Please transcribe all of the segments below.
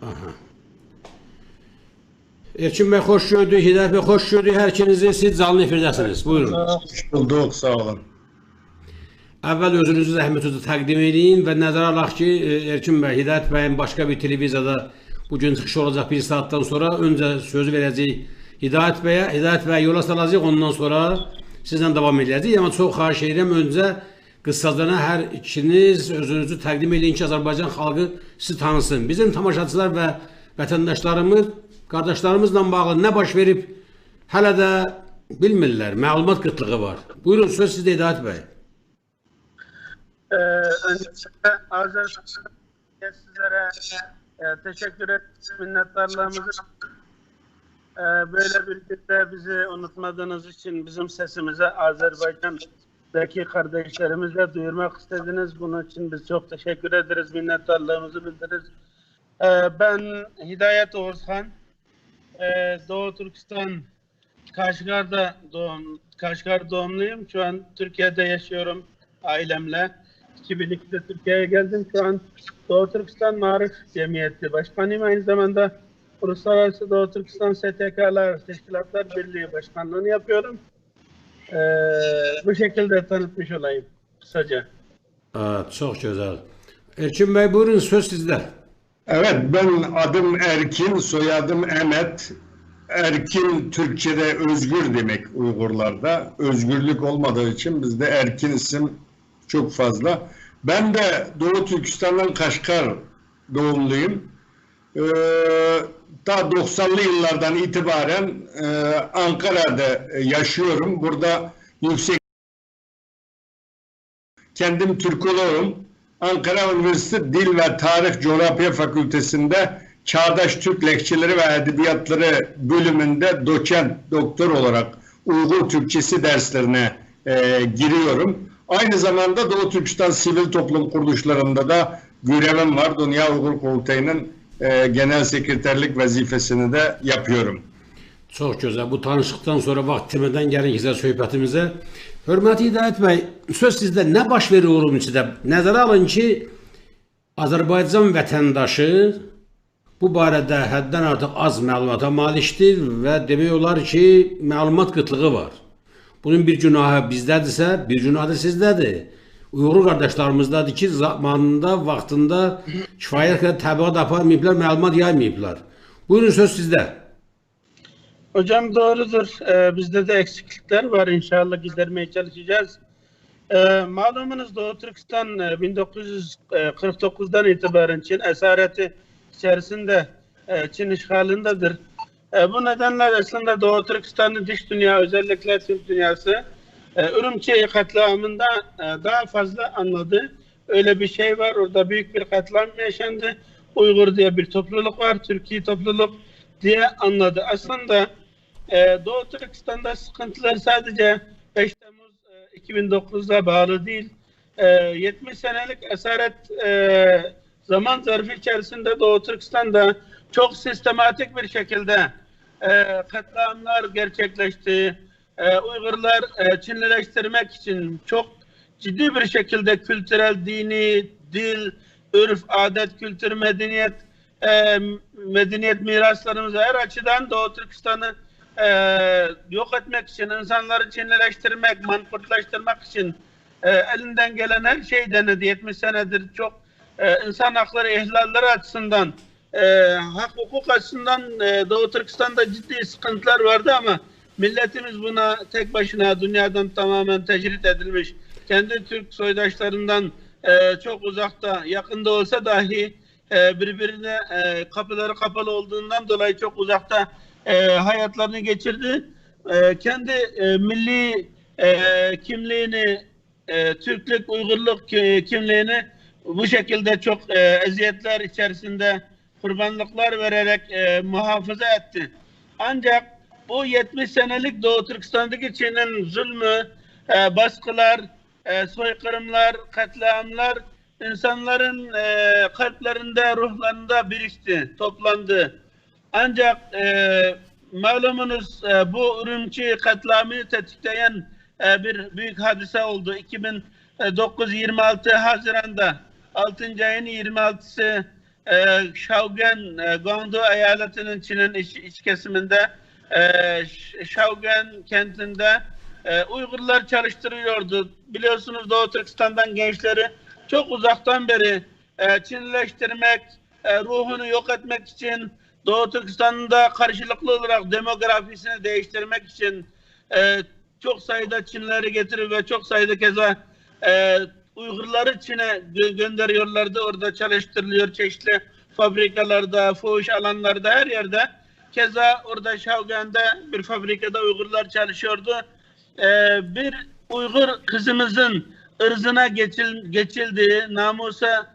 Aha. Erkin Bey hoş gördük, Hidayet Bey hoş gördük. Her ikinizi siz canlı efirdəsiniz. Buyurun. Hoş bulduk, sağ olun. Əvvəl özünüzü zəhmətinizi təqdim edin və nəzərə alaq ki, Erkin Bey, Hidayət Bəyin başqa bir televiziyada bugün çıxışı olacaq bir saatdan sonra öncə sözü verəcək Hidayət Bəyə. Hidayət Bəy yola salacaq, ondan sonra sizlə davam edəcək. Amma çox xahiş edirəm, öncə qıssacana hər ikiniz özünüzü təqdim edin ki, Azərbaycan xalqı sizi tanısın. Bizim tamaşaçılar və vətəndaşlarımız, qardaşlarımızla bağlı nə baş verib hələ də bilmirlər, məlumat qıtlığı var. Buyurun, söz sizdə Hidayət Bəy. Öncelikle Azerbaycan sizlere teşekkür ederiz, minnettarlığımızı böyle bir günde bizi unutmadığınız için bizim sesimize Azerbaycan'daki kardeşlerimizle duyurmak istediniz. Bunun için biz çok teşekkür ederiz, minnettarlığımızı bildiririz. Ben Hidayet Oğuzhan, Doğu Türkistan Kaşgar doğumluyum. Şu an Türkiye'de yaşıyorum ailemle. 2002'de Türkiye'ye geldim. Şu an Doğu Türkistan Marif Cemiyeti Başkanıyım. Aynı zamanda Uluslararası Doğu Türkistan STK'lar, Teşkilatlar Birliği Başkanlığını yapıyorum. Bu şekilde tanıtmış olayım kısaca. Çok güzel. Erkin Bey buyurun, söz sizde. Evet, ben adım Erkin, soyadım Emet. Erkin Türkçe'de özgür demek Uygurlarda. Özgürlük olmadığı için bizde Erkin isim çok fazla. Ben de Doğu Türkistan'dan Kaşgar doğumluyum. Ta 90'lı yıllardan itibaren Ankara'da yaşıyorum. Burada yüksek kendim Türkoloğum. Ankara Üniversitesi Dil ve Tarih Coğrafya Fakültesi'nde Çağdaş Türk Lehçeleri ve Edebiyatları bölümünde doçent, doktor olarak Uygur Türkçesi derslerine giriyorum. Aynı zamanda Doğu Türkistan Sivil Toplum Kuruluşlarında da görevim var. Dünya Uygur Kurultayı'nın genel sekreterlik vazifesini de yapıyorum. Çok güzel. Bu tanışıktan sonra vaktimizden gelin güzel söhbətimizə. Hörmətli Hidayət Bəy, söz sizdə. Nə baş verir onun içində? Nəzərə alın ki, Azərbaycan vətəndaşı bu barədə həddən artıq az məlumata malikdir və demək olar ki, məlumat qıtlığı var. Bunun bir günahı bizdədirsə, bir günahı da sizdədir. Uyğur qardaşlarımızdadır ki, zamanında, vaxtında kifayət qədər təbliğat aparmayıblar, məlumat yaymayıblar. Buyurun, söz sizdə. Hocam doğrudur. Bizde de eksiklikler var. İnşallah gidermeye çalışacağız. Malumunuz Doğu Türkistan 1949'dan itibaren Çin esareti içerisinde Çin işgalindedir. Bu nedenle aslında Doğu Türkistan'ın dış dünya, özellikle Türk dünyası Ürümçi katliamında daha fazla anladı. Öyle bir şey var. Orada büyük bir katliam yaşandı. Uygur diye bir topluluk var. Türkiye topluluk diye anladı. Aslında Doğu Türkistan'da sıkıntılar sadece 5 Temmuz 2009'da bağlı değil. 70 senelik esaret zaman zarfı içerisinde Doğu Türkistan'da çok sistematik bir şekilde katliamlar gerçekleşti. Uygurlar Çinlileştirmek için çok ciddi bir şekilde kültürel, dini, dil, örf, adet, kültür, medeniyet miraslarımızı her açıdan Doğu Türkistan'ı yok etmek için, insanları Çinlileştirmek, mankurtlaştırmak için elinden gelen her şey denedi. 70 senedir çok insan hakları ihlalleri açısından, hak hukuk açısından Doğu Türkistan'da ciddi sıkıntılar vardı ama milletimiz buna tek başına dünyadan tamamen tecrit edilmiş, kendi Türk soydaşlarından çok uzakta, yakında olsa dahi birbirine kapıları kapalı olduğundan dolayı çok uzakta hayatlarını geçirdi. Kendi milli kimliğini, Türklük, Uygurluk kimliğini bu şekilde çok eziyetler içerisinde kurbanlıklar vererek muhafaza etti. Ancak bu 70 senelik Doğu Türkistan'daki Çin'in zulmü, baskılar, soykırımlar, katliamlar insanların kalplerinde, ruhlarında birikti, toplandı. Ancak malumunuz bu Ürümçi katliamını tetikleyen bir büyük hadise oldu. 2009 26 Haziran'da 6. ayın 26'sı Şavgen, Guangdong eyaletinin Çin'in iç kesiminde Şavgen kentinde Uygurlar çalıştırıyordu. Biliyorsunuz Doğu Türkistan'dan gençleri çok uzaktan beri Çinleştirmek, ruhunu yok etmek için, Doğu Türkistan'da karşılıklı olarak demografisini değiştirmek için çok sayıda Çinlileri getirir ve çok sayıda keza Uygurları Çin'e gönderiyorlardı. Orada çalıştırılıyor çeşitli fabrikalarda, fuhuş alanlarda, her yerde. Keza orada Şavgen'de bir fabrikada Uygurlar çalışıyordu. Bir Uygur kızımızın ırzına geçildiği, namusa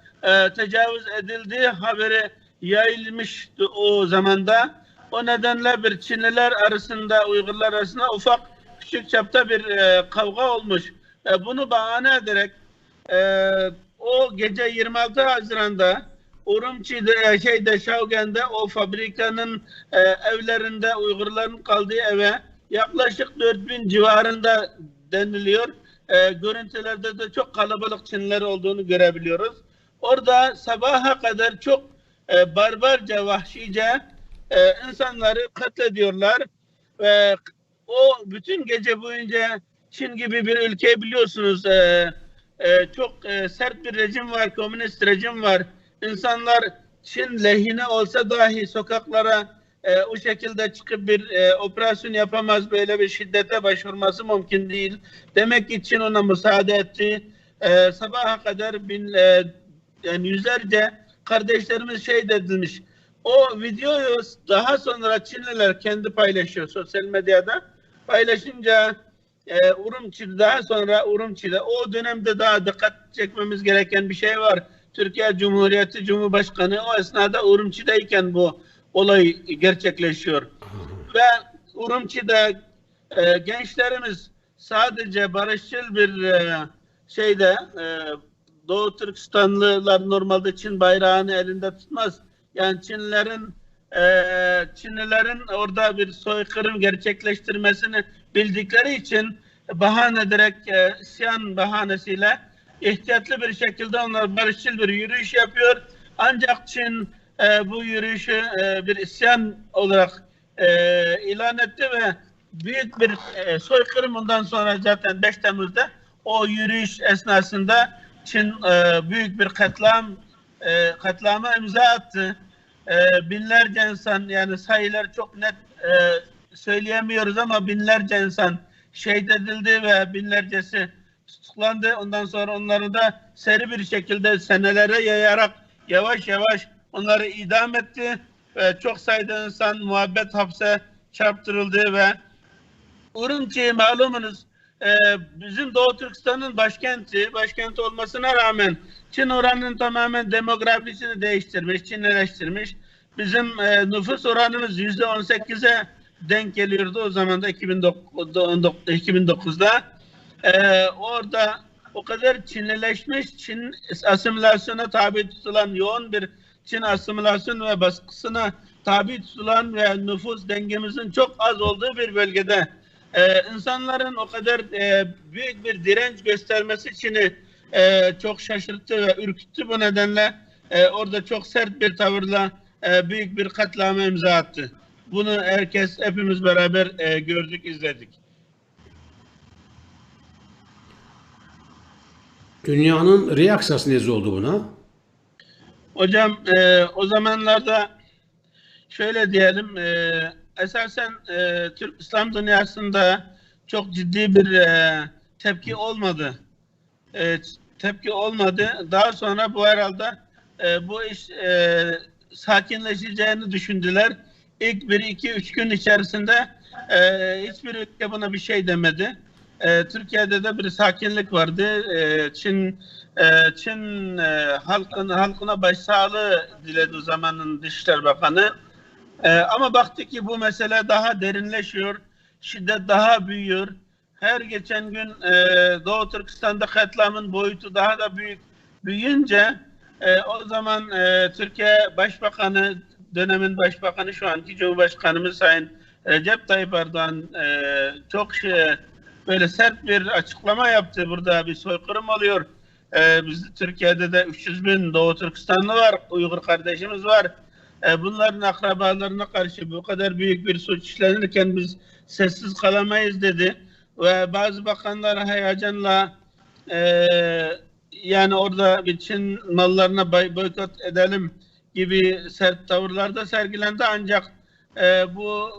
tecavüz edildiği haberi yayılmıştı o zamanda. O nedenle bir Çinliler arasında, Uygurlar arasında ufak küçük çapta bir kavga olmuş. Bunu bahane ederek o gece 26 Haziran'da Urumçi'de, Şavgen'de o fabrikanın evlerinde Uygurların kaldığı eve yaklaşık 4000 civarında deniliyor. Görüntülerde de çok kalabalık Çinliler olduğunu görebiliyoruz. Orada sabaha kadar çok barbarca, vahşice insanları katlediyorlar. Ve o bütün gece boyunca Çin gibi bir ülke biliyorsunuz çok sert bir rejim var, komünist rejim var. İnsanlar Çin lehine olsa dahi sokaklara o şekilde çıkıp bir operasyon yapamaz, böyle bir şiddete başvurması mümkün değil. Demek ki Çin ona müsaade etti. Sabaha kadar yani yüzlerce kardeşlerimiz şehit edilmiş. O videoyu daha sonra Çinliler kendi paylaşıyor sosyal medyada. Paylaşınca daha sonra Urumçi'de o dönemde daha dikkat çekmemiz gereken bir şey var. Türkiye Cumhuriyeti Cumhurbaşkanı o esnada Urumçi'deyken bu olay gerçekleşiyor. Ve Urumçi'de gençlerimiz sadece barışçıl bir Doğu Türkistanlılar normalde Çin bayrağını elinde tutmaz. Yani Çinlilerin orada bir soykırım gerçekleştirmesini bildikleri için bahane ederek isyan bahanesiyle ihtiyatlı bir şekilde onlar barışçıl bir yürüyüş yapıyor. Ancak Çin bu yürüyüşü bir isyan olarak ilan etti ve büyük bir soykırım ondan sonra zaten 5 Temmuz'da o yürüyüş esnasında Çin büyük bir katlama imza attı. Binlerce insan, yani sayılar çok net söyleyemiyoruz ama binlerce insan şehit edildi ve binlercesi tutuklandı. Ondan sonra onları da seri bir şekilde senelere yayarak yavaş yavaş onları idam etti. Ve çok sayıda insan muhabbet hapse çarptırıldı ve Urumçi malumunuz bizim Doğu Türkistan'ın başkenti olmasına rağmen Çin oranının tamamen demografisini değiştirmiş, Çinleştirmiş. Bizim nüfus oranımız %18'e denk geliyordu o zaman da 2009'da. Orada o kadar Çinleşmiş, Çin asimilasyona tabi tutulan, yoğun bir Çin asimilasyon ve baskısına tabi tutulan ve nüfus dengemizin çok az olduğu bir bölgede insanların o kadar büyük bir direnç göstermesi Çin'i çok şaşırttı ve ürküttü. Bu nedenle orada çok sert bir tavırla büyük bir katlama imza attı. Bunu hepimiz beraber gördük, izledik. Dünyanın reaksiyası ne oldu buna? Hocam o zamanlarda şöyle diyelim, esasen Türk İslam dünyasında çok ciddi bir tepki olmadı. Daha sonra bu herhalde bu iş sakinleşeceğini düşündüler. İlk 1-2-3 gün içerisinde hiçbir ülke buna bir şey demedi. Türkiye'de de bir sakinlik vardı. Çin halkına başsağlığı diledi o zamanın Dışişleri Bakanı. Ama baktı ki bu mesele daha derinleşiyor, şiddet daha büyüyor. Her geçen gün Doğu Türkistan'da katliamın boyutu daha da büyüyünce o zaman Türkiye Başbakanı, dönemin Başbakanı şu anki Cumhurbaşkanımız Sayın Recep Tayyip Erdoğan çok böyle sert bir açıklama yaptı. Burada bir soykırım oluyor. Biz Türkiye'de de 300 bin Doğu Türkistanlı var, Uygur kardeşimiz var. Bunların akrabalarına karşı bu kadar büyük bir suç işlenirken biz sessiz kalamayız dedi. Ve bazı bakanlar heyecanla yani orada bir Çin mallarına boykot edelim gibi sert tavırlar da sergilendi. Ancak bu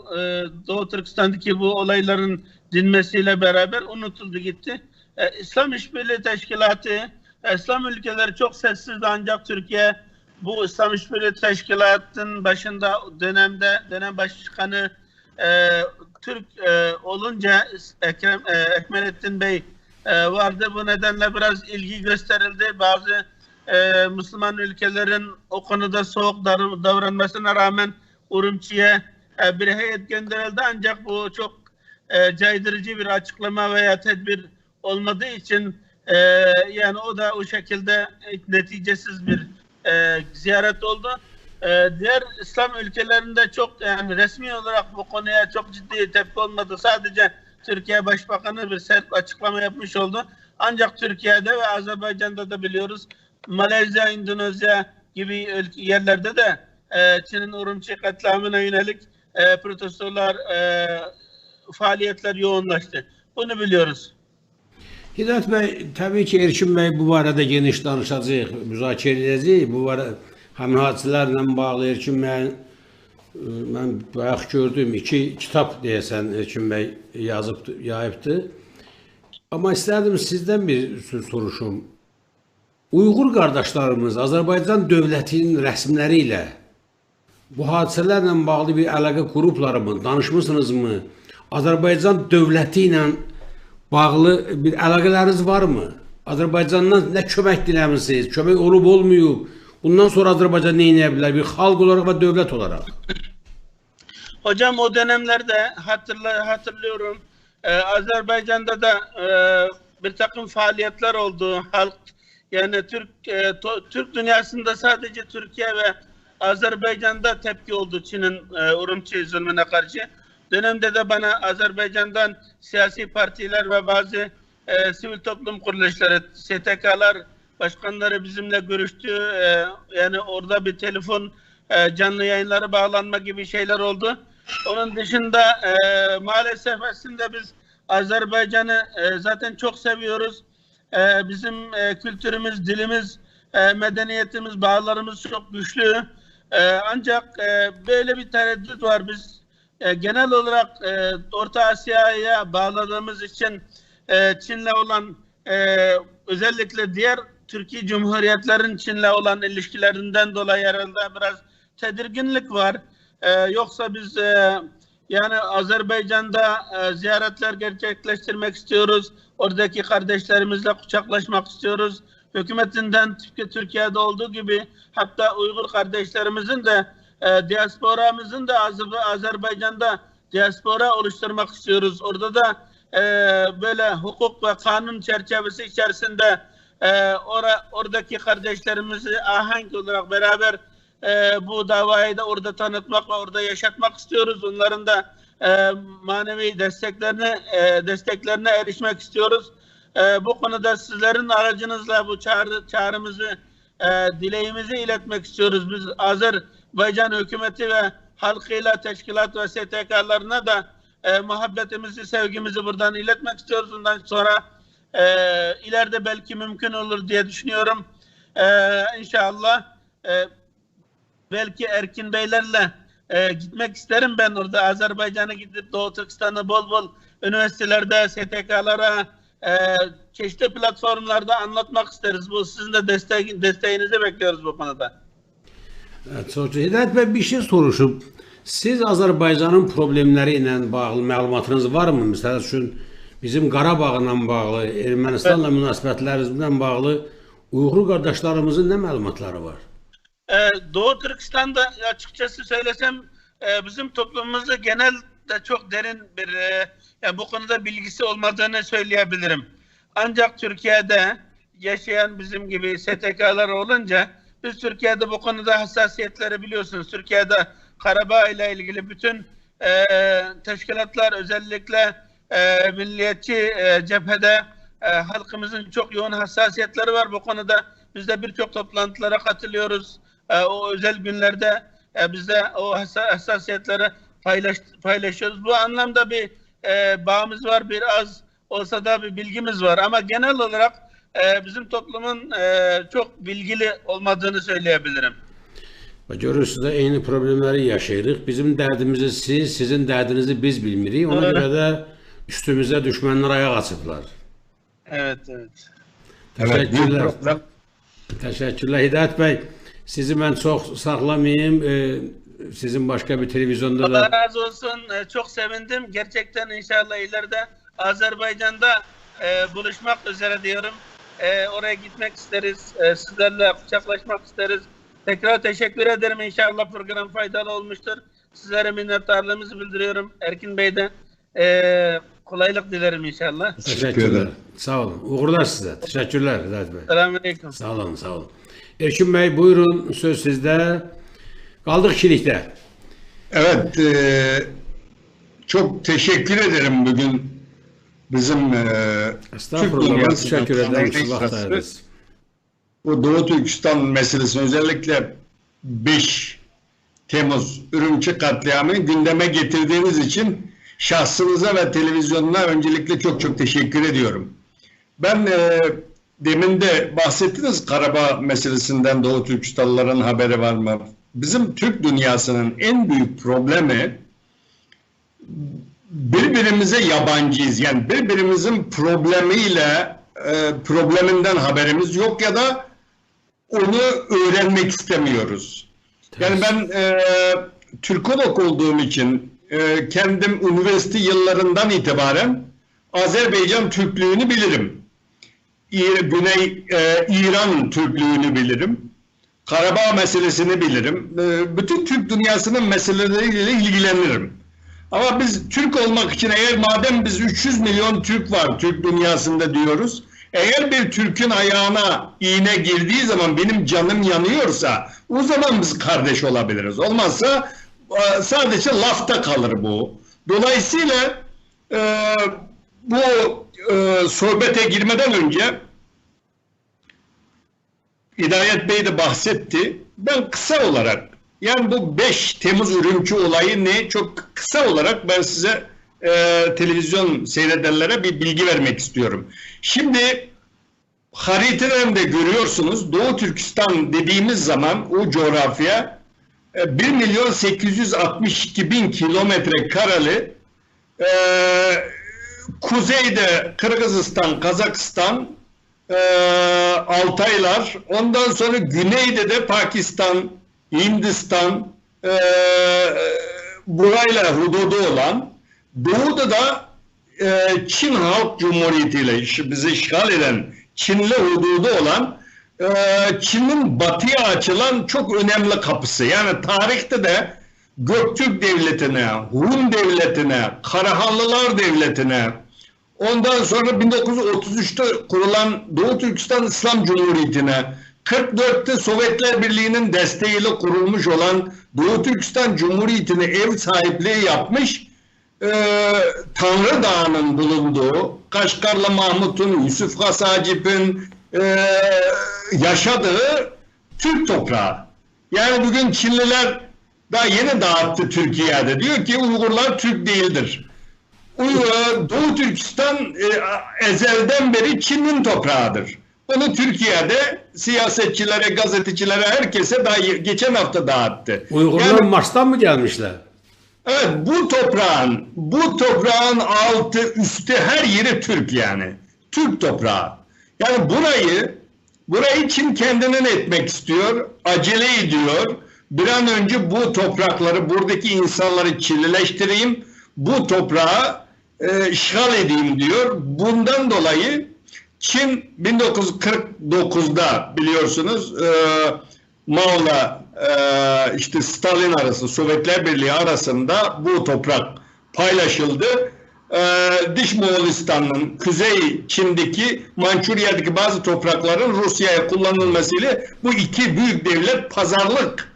Doğu Türkistan'daki bu olayların dinmesiyle beraber unutuldu gitti. İslam İşbirliği Teşkilatı, İslam ülkeleri çok sessizdi ancak Türkiye bu İslam İşbirliği Teşkilatı'nın başında dönem başkanı Türk olunca Ekmelettin Bey vardı. Bu nedenle biraz ilgi gösterildi. Bazı Müslüman ülkelerin o konuda soğuk davranmasına rağmen Urumçi'ye bir heyet gönderildi. Ancak bu çok caydırıcı bir açıklama veya tedbir olmadığı için yani o da o şekilde neticesiz bir ziyaret oldu. Diğer İslam ülkelerinde çok yani resmi olarak bu konuya çok ciddi tepki olmadı. Sadece Türkiye Başbakanı bir sert açıklama yapmış oldu. Ancak Türkiye'de ve Azerbaycan'da da biliyoruz, Malezya, Endonezya gibi yerlerde de Çin'in Urumçi katliamına yönelik protestolar, faaliyetler yoğunlaştı. Bunu biliyoruz. Hidayət bəy, təbii ki, Erkin bəy bu barədə geniş danışacağıq, müzakirə edəcəyik. Bu barədə həmin hadisələrlə bağlı Erkin bəyin mən bayaq gördüm, 2 kitab deyəsən Erkin bəy yayıbdı. Amma istərdim sizdən bir söz soruşum. Uyğur qardaşlarımız Azərbaycan dövlətinin rəsmləri ilə bu hadisələrlə bağlı bir əlaqə qurublarmı, danışmısınızmı? Azərbaycan dövləti ilə bağlı bir əlaqələriniz varmı? Azərbaycandan nə kömək diləmisiniz? Kömək olub olmayıb? Bundan sonra Azərbaycan nə edə bilər? Bir xalq olarak ve devlet olarak. Hocam o dönemlerde hatırlıyorum. Azerbaycan'da da bir takım faaliyetler oldu. Halk yani Türk dünyasında sadece Türkiye ve Azerbaycan'da tepki oldu Çin'in Urumçi zulmüne karşı. Dönemde de bana Azerbaycan'dan siyasi partiler ve bazı sivil toplum kuruluşları, STK'lar başkanları bizimle görüştü. Yani orada bir telefon canlı yayınları bağlanma gibi şeyler oldu. Onun dışında maalesef aslında biz Azerbaycan'ı zaten çok seviyoruz. Bizim kültürümüz, dilimiz, medeniyetimiz, bağlarımız çok güçlü. Ancak böyle bir tereddüt var. Biz genel olarak Orta Asya'ya bağladığımız için Çin'le olan özellikle diğer Türkiye Cumhuriyetlerin Çin'le olan ilişkilerinden dolayı herhalde biraz tedirginlik var. Yoksa biz yani Azerbaycan'da ziyaretler gerçekleştirmek istiyoruz. Oradaki kardeşlerimizle kucaklaşmak istiyoruz. Hükümetinden Türkiye'de olduğu gibi hatta Uygur kardeşlerimizin de diasporamızın da Azerbaycan'da diaspora oluşturmak istiyoruz. Orada da böyle hukuk ve kanun çerçevesi içerisinde oradaki kardeşlerimizi ahenk olarak beraber bu davayı da orada tanıtmak ve orada yaşatmak istiyoruz. Onların da manevi desteklerine erişmek istiyoruz. Bu konuda sizlerin aracınızla bu çağrımızı, dileğimizi iletmek istiyoruz. Biz Azerbaycan hükümeti ve halkıyla, teşkilat ve STK'larına da muhabbetimizi, sevgimizi buradan iletmek istiyoruz. Ondan sonra ileride belki mümkün olur diye düşünüyorum. İnşallah belki Erkin Beylerle gitmek isterim ben orada. Azerbaycan'a gidip Doğu Türkistan'ı bol bol üniversitelerde, STK'lara, çeşitli platformlarda anlatmak isteriz. Bu sizin de desteğinizi bekliyoruz bu konuda. Evet, Hidayət bəy, bir şey soruşum. Siz Azərbaycanın problemləri ilə bağlı məlumatınız var mı? Məsəl üçün bizim Qarabağla bağlı, Ermənistanla münasibətlərimizlə bağlı Uyğur qardaşlarımızın nə məlumatları var? Doğu Türkistan'da açıkçası söylesem bizim toplumumuzda genelde çok derin bir yani bu konuda bilgisi olmadığını söyleyebilirim. Ancak Türkiye'de yaşayan bizim gibi STK'lar olunca biz Türkiye'de bu konuda hassasiyetleri biliyorsunuz. Türkiye'de Karabağ ile ilgili bütün teşkilatlar özellikle milliyetçi cephede halkımızın çok yoğun hassasiyetleri var bu konuda. Biz de birçok toplantılara katılıyoruz. O özel günlerde biz de o hassasiyetleri paylaşıyoruz. Bu anlamda bir bağımız var, biraz olsa da bir bilgimiz var. Ama genel olarak bizim toplumun çok bilgili olmadığını söyleyebilirim. Görürsünüz de eyni problemləri yaşayırıq. Bizim dərdimizi siz, sizin dərdinizi biz bilmirik. Ona Doğru. görə də üstümüzə düşmənlər ayaq açıblar. Evet, evet. Evet, bir Təşəkkürlər. problem. Təşəkkürlər. Hidayət bəy, sizi mən çox saxlamayayım. Sizin başka bir televizyonda Allah da razı olsun. Çok sevindim. Gerçekten inşallah ileride Azerbaycan'da buluşmak üzere diyorum. Oraya gitmek isteriz. Sizlerle kucaklaşmak isteriz. Tekrar teşekkür ederim. İnşallah program faydalı olmuştur. Sizlere minnettarlığımızı bildiriyorum. Erkin Bey'den kolaylık dilerim inşallah. teşekkürler. Sağ olun. Uğurlar size. Teşekkürler Hidayət bəy. Selamünaleyküm. Sağ olun, sağ olun. Erkin Bey buyurun, söz sizde. Kaldık Kilik'te. Evet, çok teşekkür ederim bugün bizim Türk Estağfurullah. Ben dünyasının teşekkür ederim. tanrı Sabah esası, ayırız. bu Doğu Türkistan meselesini özellikle 5 Temmuz Ürümçi katliamını gündeme getirdiğiniz için şahsınıza ve televizyonuna öncelikle çok çok teşekkür ediyorum. Ben demin de bahsettiniz Karabağ meselesinden, Doğu Türkistanlıların haberi var mı? Bizim Türk dünyasının en büyük problemi birbirimize yabancıyız. Yani birbirimizin probleminden haberimiz yok ya da onu öğrenmek istemiyoruz. Yani ben Türkolog olduğum için kendim üniversite yıllarından itibaren Azerbaycan Türklüğünü bilirim. Güney İran Türklüğünü bilirim. Karabağ meselesini bilirim. Bütün Türk dünyasının meseleleriyle ilgilenirim. Ama biz Türk olmak için madem biz 300 milyon Türk var Türk dünyasında diyoruz. Eğer bir Türk'ün ayağına iğne girdiği zaman benim canım yanıyorsa o zaman biz kardeş olabiliriz. Olmazsa sadece lafta kalır bu. Dolayısıyla bu sohbete girmeden önce Hidayət Bey de bahsetti. Ben kısa olarak yani bu 5 Temmuz Ürümçi olayı ne? Çok kısa olarak ben size televizyon seyredenlere bir bilgi vermek istiyorum. Şimdi haritadan da görüyorsunuz Doğu Türkistan dediğimiz zaman o coğrafya 1.862.000 kilometre kareli, kuzeyde Kırgızistan, Kazakistan, Altaylar, ondan sonra güneyde de Pakistan, Hindistan, burayla hududu olan, doğuda da Çin Halk Cumhuriyeti ile bizi işgal eden Çin'le hududu olan Çin'in batıya açılan çok önemli kapısı. Yani tarihte de Göktürk Devleti'ne, Hun Devleti'ne, Karahanlılar Devleti'ne, ondan sonra 1933'te kurulan Doğu Türkistan İslam Cumhuriyeti'ne, 44'te Sovyetler Birliği'nin desteğiyle kurulmuş olan Doğu Türkistan Cumhuriyeti'ne ev sahipliği yapmış, Tanrı Dağı'nın bulunduğu, Kaşgarlı Mahmut'un, Yusuf Hasacip'in yaşadığı Türk toprağı. Yani bugün Çinliler daha yeni dağıttı Türkiye'de. Diyor ki Uygurlar Türk değildir. Doğu Türkistan ezelden beri Çin'in toprağıdır. Bunu Türkiye'de siyasetçilere, gazetecilere, herkese daha geçen hafta dağıttı. Uygurlar Yani, Mars'tan mı gelmişler? evet, bu toprağın altı, üstü, her yeri Türk yani. Türk toprağı. Yani burayı Çin kendinin etmek istiyor, acele ediyor. Bir an önce bu toprakları, buradaki insanları Çinlileştireyim, bu toprağı işgal edeyim diyor. Bundan dolayı Çin 1949'da biliyorsunuz Mao'la işte Stalin arası, Sovyetler Birliği arasında bu toprak paylaşıldı. Dış Moğolistan'ın, Kuzey Çin'deki, Mançurya'daki bazı toprakların Rusya'ya kullanılmasıyla bu iki büyük devlet pazarlık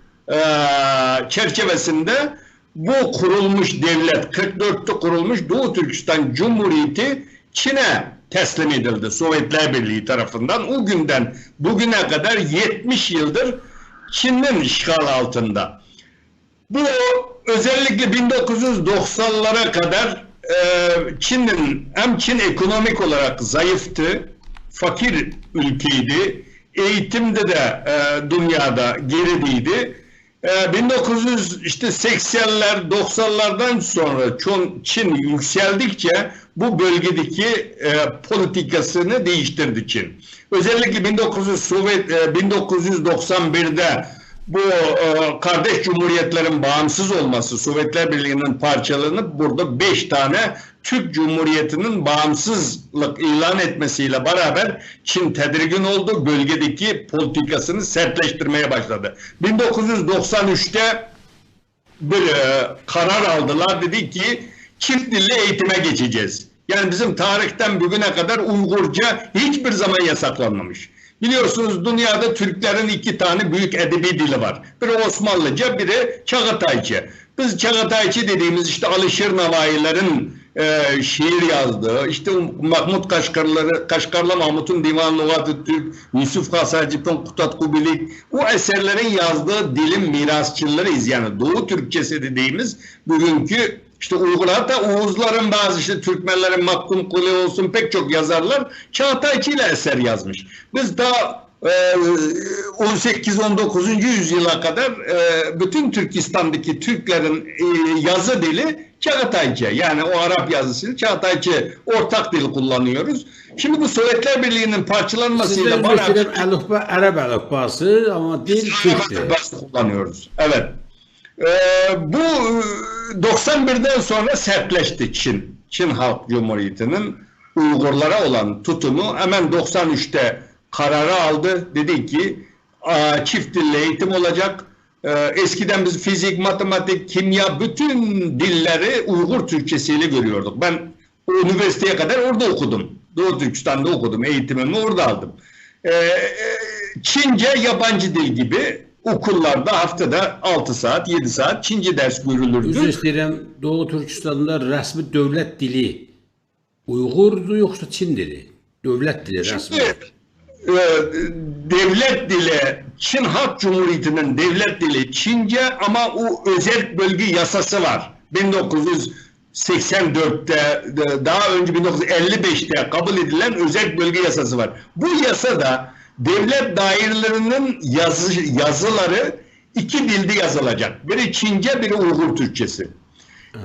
çerçevesinde bu kurulmuş devlet, 44'te kurulmuş Doğu Türkistan Cumhuriyeti Çin'e teslim edildi Sovyetler Birliği tarafından. O günden bugüne kadar 70 yıldır Çin'in işgal altında. Bu özellikle 1990'lara kadar Çin'in Çin ekonomik olarak zayıftı, fakir ülkeydi, eğitimde de dünyada gerideydi. 1980'ler 90'lardan sonra Çin yükseldikçe bu bölgedeki politikasını değiştirdi Çin. Özellikle 1991'de bu kardeş cumhuriyetlerin bağımsız olması, Sovyetler Birliği'nin parçalanıp burada 5 tane Türk Cumhuriyeti'nin bağımsızlık ilan etmesiyle beraber Çin tedirgin oldu. Bölgedeki politikasını sertleştirmeye başladı. 1993'te bir karar aldılar. Dedi ki çift dilli eğitime geçeceğiz. Yani bizim tarihten bugüne kadar Uygurca hiçbir zaman yasaklanmamış. Biliyorsunuz dünyada Türklerin 2 tane büyük edebi dili var. Biri Osmanlıca, biri Çağataycı. Biz Çağataycı dediğimiz işte Ali Şirnavai'lerin şiir yazdığı, işte Mahmut Kaşgarlı Mahmut'un Divan Lugat-ı Türk, Yusuf Hasarcık'ın Kutat Kubilik, o eserlerin yazdığı dilin mirasçılarıyız. Yani Doğu Türkçesi dediğimiz bugünkü işte Uygurlar da Oğuzların bazı işte Türkmenlerin Maktum Kule olsun pek çok yazarlar Çağataycı ile eser yazmış. Biz daha 18-19. yüzyıla kadar bütün Türkistan'daki Türklerin yazı dili Çağataycı. Yani o Arap yazısı Çağataycı ortak dil kullanıyoruz. Şimdi bu Sovyetler Birliği'nin parçalanmasıyla beraber Arap alfabası ama dil Türkçe kullanıyoruz. Evet. Bu 91'den sonra sertleşti Çin. Çin Halk Cumhuriyeti'nin Uygurlara olan tutumu hemen 93'te kararı aldı. Dedi ki çift dilli eğitim olacak. Eskiden biz fizik, matematik, kimya bütün dilleri Uygur Türkçesiyle görüyorduk. Ben üniversiteye kadar orada okudum. Doğu Türkistan'da okudum. Eğitimimi orada aldım. Çince yabancı dil gibi okullarda haftada 6 saat, 7 saat Çince ders görülürdü. Üzr istəyirəm, Doğu Türkistan'da resmi devlet dili Uygurdu yoksa Çin dili? Devlet dili resmi. Devlet dili, Çin Halk Cumhuriyeti'nin devlet dili Çince ama o özel bölge yasası var. 1984'te, daha önce 1955'te kabul edilen özel bölge yasası var. Bu yasada devlet dairelerinin yazıları 2 dilde yazılacak. Biri Çince, biri Uygur Türkçesi.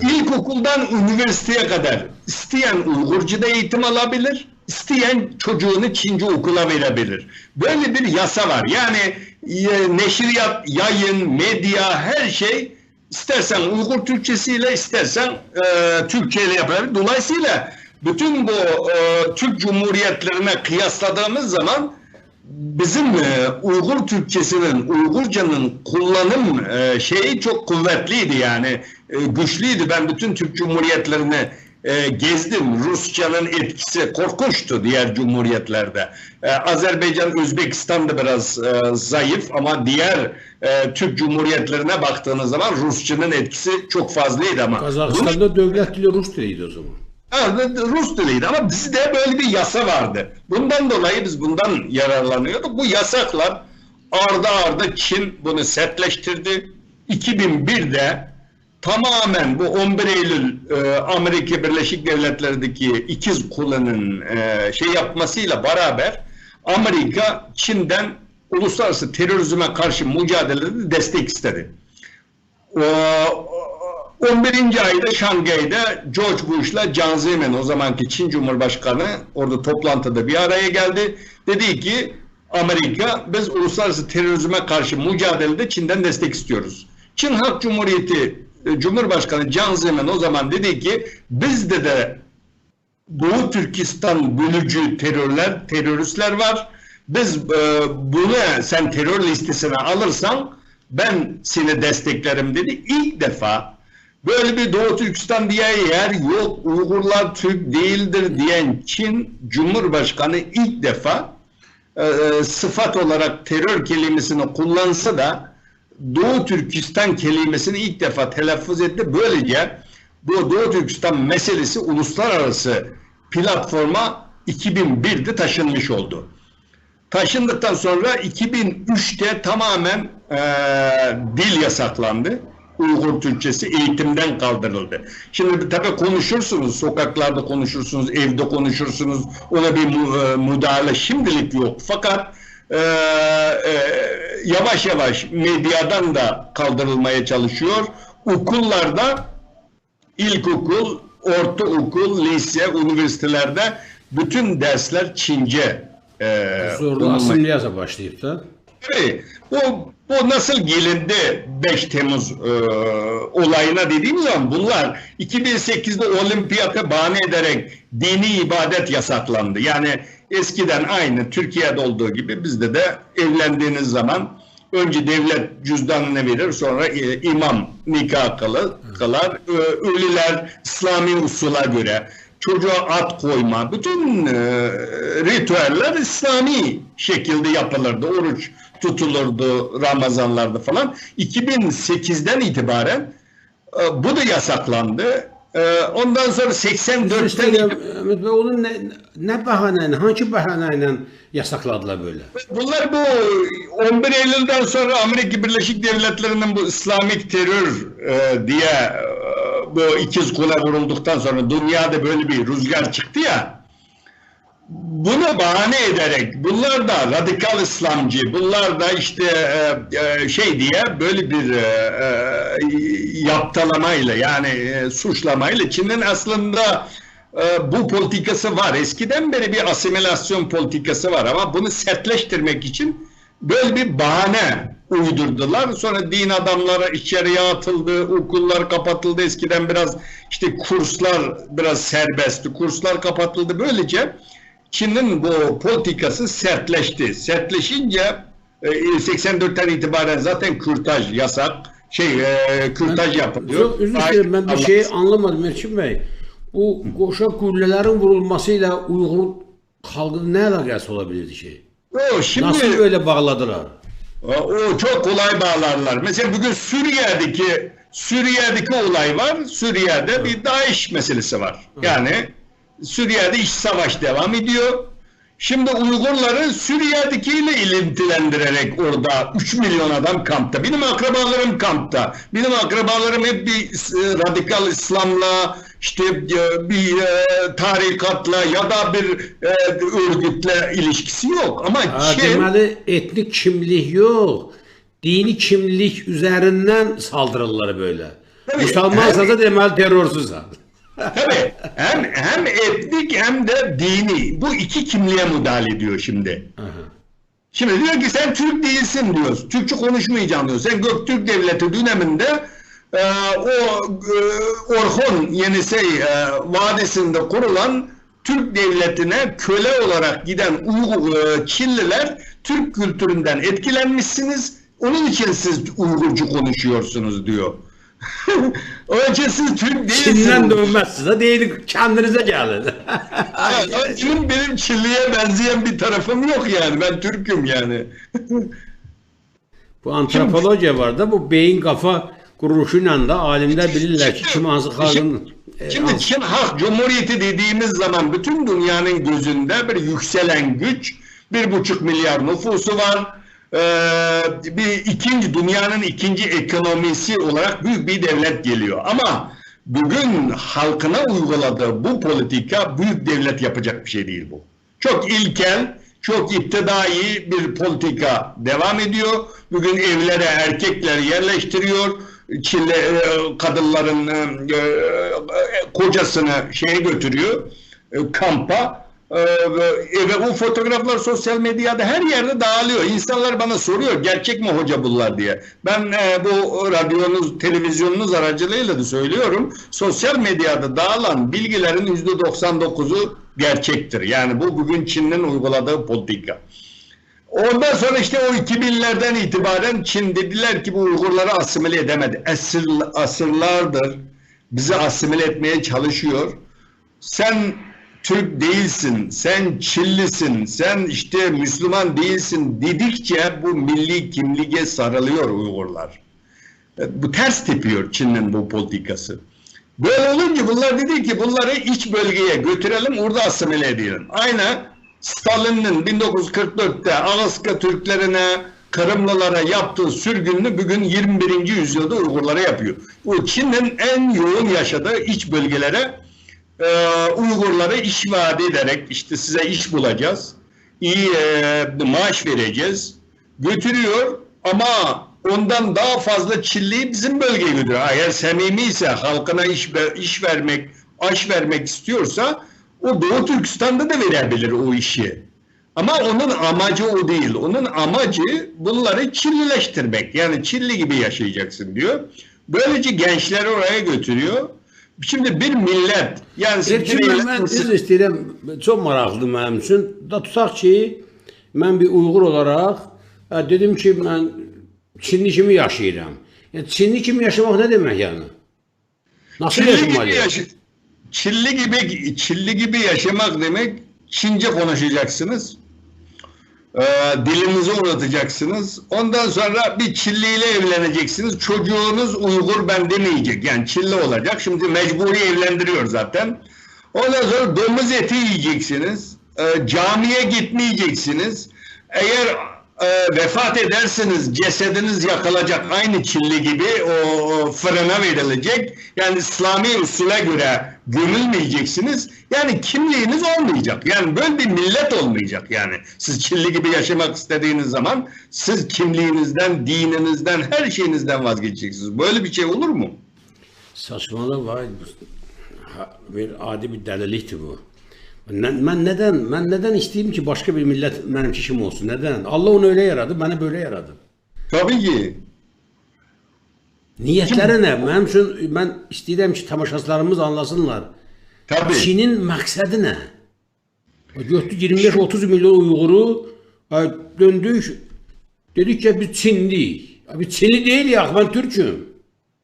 İlkokuldan üniversiteye kadar isteyen Uygurca'da eğitim alabilir, isteyen çocuğunu Çince okula verebilir. Böyle bir yasa var. Yani neşriyat, yayın, medya, her şey istersen Uygur Türkçesiyle, istersen Türkçe ile yapabilir. Dolayısıyla bütün bu Türk Cumhuriyetlerine kıyasladığımız zaman bizim Uygur Türkçesinin, Uygurcanın kullanım şeyi çok kuvvetliydi yani güçlüydü. Ben bütün Türk Cumhuriyetlerini gezdim. Rusçanın etkisi korkunçtu diğer cumhuriyetlerde. Azerbaycan, Özbekistan da biraz zayıf ama diğer Türk Cumhuriyetlerine baktığınız zaman Rusçanın etkisi çok fazlaydı ama. Kazakistan'da devlet dili Rus diliydi o zaman. Rus diliydi ama bizde böyle bir yasa vardı. Bundan dolayı biz bundan yararlanıyorduk. Bu yasaklar arda Çin bunu sertleştirdi. 2001'de tamamen bu 11 Eylül Amerika Birleşik Devletleri'ndeki ikiz kulenin şey yapmasıyla beraber Amerika Çin'den uluslararası terörizme karşı mücadelede destek istedi. 11. ayda Şangay'da George Bush'la Jiang Zemin, o zamanki Çin Cumhurbaşkanı, orada toplantıda bir araya geldi. Dedi ki Amerika, biz uluslararası terörizme karşı mücadelede Çin'den destek istiyoruz. Çin Halk Cumhuriyeti Cumhurbaşkanı Jiang Zemin o zaman dedi ki bizde de Doğu Türkistan bölücü teröristler var. Biz bunu sen terör listesine alırsan ben seni desteklerim dedi. İlk defa böyle bir Doğu Türkistan diye yer yok, Uygurlar Türk değildir diyen Çin Cumhurbaşkanı ilk defa sıfat olarak terör kelimesini kullansa da Doğu Türkistan kelimesini ilk defa telaffuz etti. Böylece bu Doğu Türkistan meselesi uluslararası platforma 2001'de taşınmış oldu. Taşındıktan sonra 2003'te tamamen dil yasaklandı. Uygur Türkçesi eğitimden kaldırıldı. Şimdi tabii konuşursunuz, sokaklarda konuşursunuz, evde konuşursunuz, ona bir müdahale şimdilik yok. Fakat yavaş yavaş medyadan da kaldırılmaya çalışıyor. Okullarda, ilkokul, ortaokul, lise, üniversitelerde bütün dersler Çince. Zorlu asimiliyasiya başlayıp da. Evet, bu nasıl gelindi 5 Temmuz olayına dediğim zaman bunlar 2008'de olimpiyata bahane ederek dini ibadet yasaklandı. Yani eskiden aynı Türkiye'de olduğu gibi bizde de evlendiğiniz zaman önce devlet cüzdanını verir, sonra imam nikah kılar. Ölüler İslami usula göre çocuğa ad koyma, bütün ritüeller İslami şekilde yapılırdı. Oruç tutulurdu Ramazanlarda falan. 2008'den itibaren bu da yasaklandı. Ondan sonra 84'ten Ümit Bey, onu ne bahaneyle, hangi bahaneyle yasakladılar böyle? bunlar bu 11 Eylül'den sonra Amerika Birleşik Devletleri'nin bu İslamik terör diye bu ikiz kula vurulduktan sonra dünyada böyle bir rüzgar çıktı ya, bunu bahane ederek bunlar da radikal İslamcı, bunlar da işte şey diye böyle bir yaptalamayla, yani suçlamayla Çin'in aslında bu politikası var. Eskiden beri bir asimilasyon politikası var ama bunu sertleştirmek için böyle bir bahane uydurdular. Sonra din adamları içeriye atıldı, okullar kapatıldı. Eskiden biraz işte kurslar biraz serbestti, kurslar kapatıldı. Böylece Çin'in bu politikası sertleşti. Sertleşince 84'ten itibaren zaten kürtaj yasak. Kürtaj yapılıyor. Özür dilerim, ben bir şeyi anlamadım Erkin Bey. Bu qoşa güllelerin vurulmasıyla Uygur halkının ne alakası olabilirdi şey? Nasıl böyle bağladılar? O çok kolay bağlarlar. Mesela bugün Suriye'deki olay var. Suriye'de bir DAEŞ meselesi var. Yani Suriye'de iç savaş devam ediyor. Şimdi Uygurları Suriye'dekiyle ilintilendirerek orada 3 milyon adam kampta. Benim akrabalarım kampta. Benim akrabalarım hep bir radikal İslam'la, işte bir tarikatla ya da bir örgütle ilişkisi yok. Ama deməli etnik kimlik yok. Dini kimlik üzerinden saldırırlar böyle. Müslümansa da deməli terörsüzler. Tabii hem etnik hem de dini, bu iki kimliğe müdahale ediyor şimdi. Şimdi diyor ki sen Türk değilsin diyor. Türkçe konuşmayacağım diyor. Sen Göktürk Devleti döneminde Orhun Yenisey Vadisi'nde kurulan Türk Devleti'ne köle olarak giden Çinliler Türk kültüründen etkilenmişsiniz. Onun için siz Uygurcu konuşuyorsunuz diyor. Onun için siz Türk değilsiniz. Çin'den dönmezsiniz. Değil, kendinize gelin. Benim Çinli'ye benzeyen bir tarafım yok yani. Ben Türk'üm yani. Bu antropolojiya var da, bu beyin kafa kuruluşuyla da alimler bilirler ki kim hansı halkın... Şimdi Çin Halk Cumhuriyeti dediğimiz zaman bütün dünyanın gözünde bir yükselen güç, 1,5 milyar nüfusu var. Dünyanın ikinci ekonomisi olarak büyük bir devlet geliyor. Ama bugün halkına uyguladığı bu politika büyük devlet yapacak bir şey değil bu. Çok ilkel, çok iptidai bir politika devam ediyor. Bugün evlere erkekler yerleştiriyor. Çinli kadınların kocasını götürüyor kampa. Ve bu fotoğraflar sosyal medyada her yerde dağılıyor. İnsanlar bana soruyor, gerçek mi hoca bunlar diye. Ben bu radyonuz, televizyonunuz aracılığıyla da söylüyorum. Sosyal medyada dağılan bilgilerin %99'u gerçektir. Yani bu bugün Çin'in uyguladığı politika. Ondan sonra işte o 2000'lerden itibaren Çin dediler ki bu Uygurları asimile edemedi. Asırlardır bizi asimile etmeye çalışıyor. Sen Türk değilsin, sen Çinlisin, sen işte Müslüman değilsin dedikçe bu milli kimliğe sarılıyor Uygurlar. Bu ters tepiyor Çin'in bu politikası. Böyle olunca bunlar dedi ki bunları iç bölgeye götürelim, orada asimile edelim. Aynı Stalin'in 1944'te Alaska Türklerine, Kırımlılara yaptığı sürgününü bugün 21. yüzyılda Uygurlara yapıyor. Bu Çin'in en yoğun yaşadığı iç bölgelere Uygurlara iş vaat ederek işte size iş bulacağız, iyi maaş vereceğiz, götürüyor ama ondan daha fazla Çinliyi bizim bölgeye götürüyor. Eğer samimi ise halkına iş vermek, aş vermek istiyorsa o Doğu Türkistan'da da verebilir o işi. Ama onun amacı o değil. Onun amacı bunları Çinlileştirmek. Yani Çinli gibi yaşayacaksın diyor. Böylece gençleri oraya götürüyor. Şimdi bir millet, yani Ben siz istəyirəm, çox maraqlıdır mənim üçün. Da tutaq ki, mən bir Uyğur olaraq dedim ki, mən Çinli kimi yaşayıram. Yəni Çinli kimi yaşamaq nə demək yəni? Nasıl yaşamalıyım? Çilli gibi yaşamak demek, Çince konuşacaksınız. Dilinizi unutacaksınız. Ondan sonra bir Çilli ile evleneceksiniz. Çocuğunuz Uygur ben demeyecek. Yani Çilli olacak. Şimdi mecburi evlendiriyor zaten. Ondan sonra domuz eti yiyeceksiniz. Camiye gitmeyeceksiniz. Eğer vefat ederseniz cesediniz yakılacak, aynı Çilli gibi o fırına verilecek. Yani İslami usule göre gömülmeyeceksiniz. Yani kimliğiniz olmayacak. Yani böyle bir millet olmayacak yani. Siz Çilli gibi yaşamak istediğiniz zaman siz kimliğinizden, dininizden, her şeyinizden vazgeçeceksiniz. Böyle bir şey olur mu? Saçmalık var. Bir adi bir dəlilikdir bu. Mən nədən istəyim ki, başqa bir millət mənimki kimi olsun? Nədən? Allah onu öyle yaradı, bəni böyle yaradı. Tabii ki. Niyyətləri nə? Mənim üçün mən istəyirəm ki, tamaşaçılarımız anlasınlar. Tabii. Çinin məqsədi nə? Götdük 25-30 milyon Uyğuru, döndük, dedik ki biz Çinliyik. Biz Çinli deyil ya, mən Türk'üm.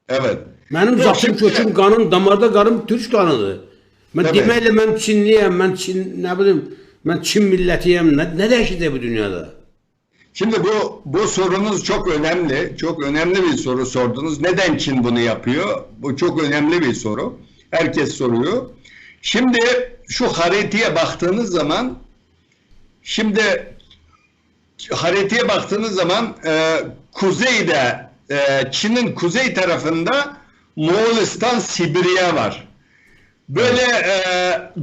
Evet. Mənim zatım, köküm, qanım, damarda qanım Türk qanıdır. Mən deməklə mən Çinliyəm, mən Çin millətiyəm. Nə dəyişəcək bu dünyada? Şimdi bu sorunuz çok önemli. Çok önemli bir soru sordunuz. Neden Çin bunu yapıyor? Bu çok önemli bir soru. Herkes soruyor. Şimdi şu haritaya baktığınız zaman kuzeyde Çin'in kuzey tarafında Moğolistan, Sibirya var. Böyle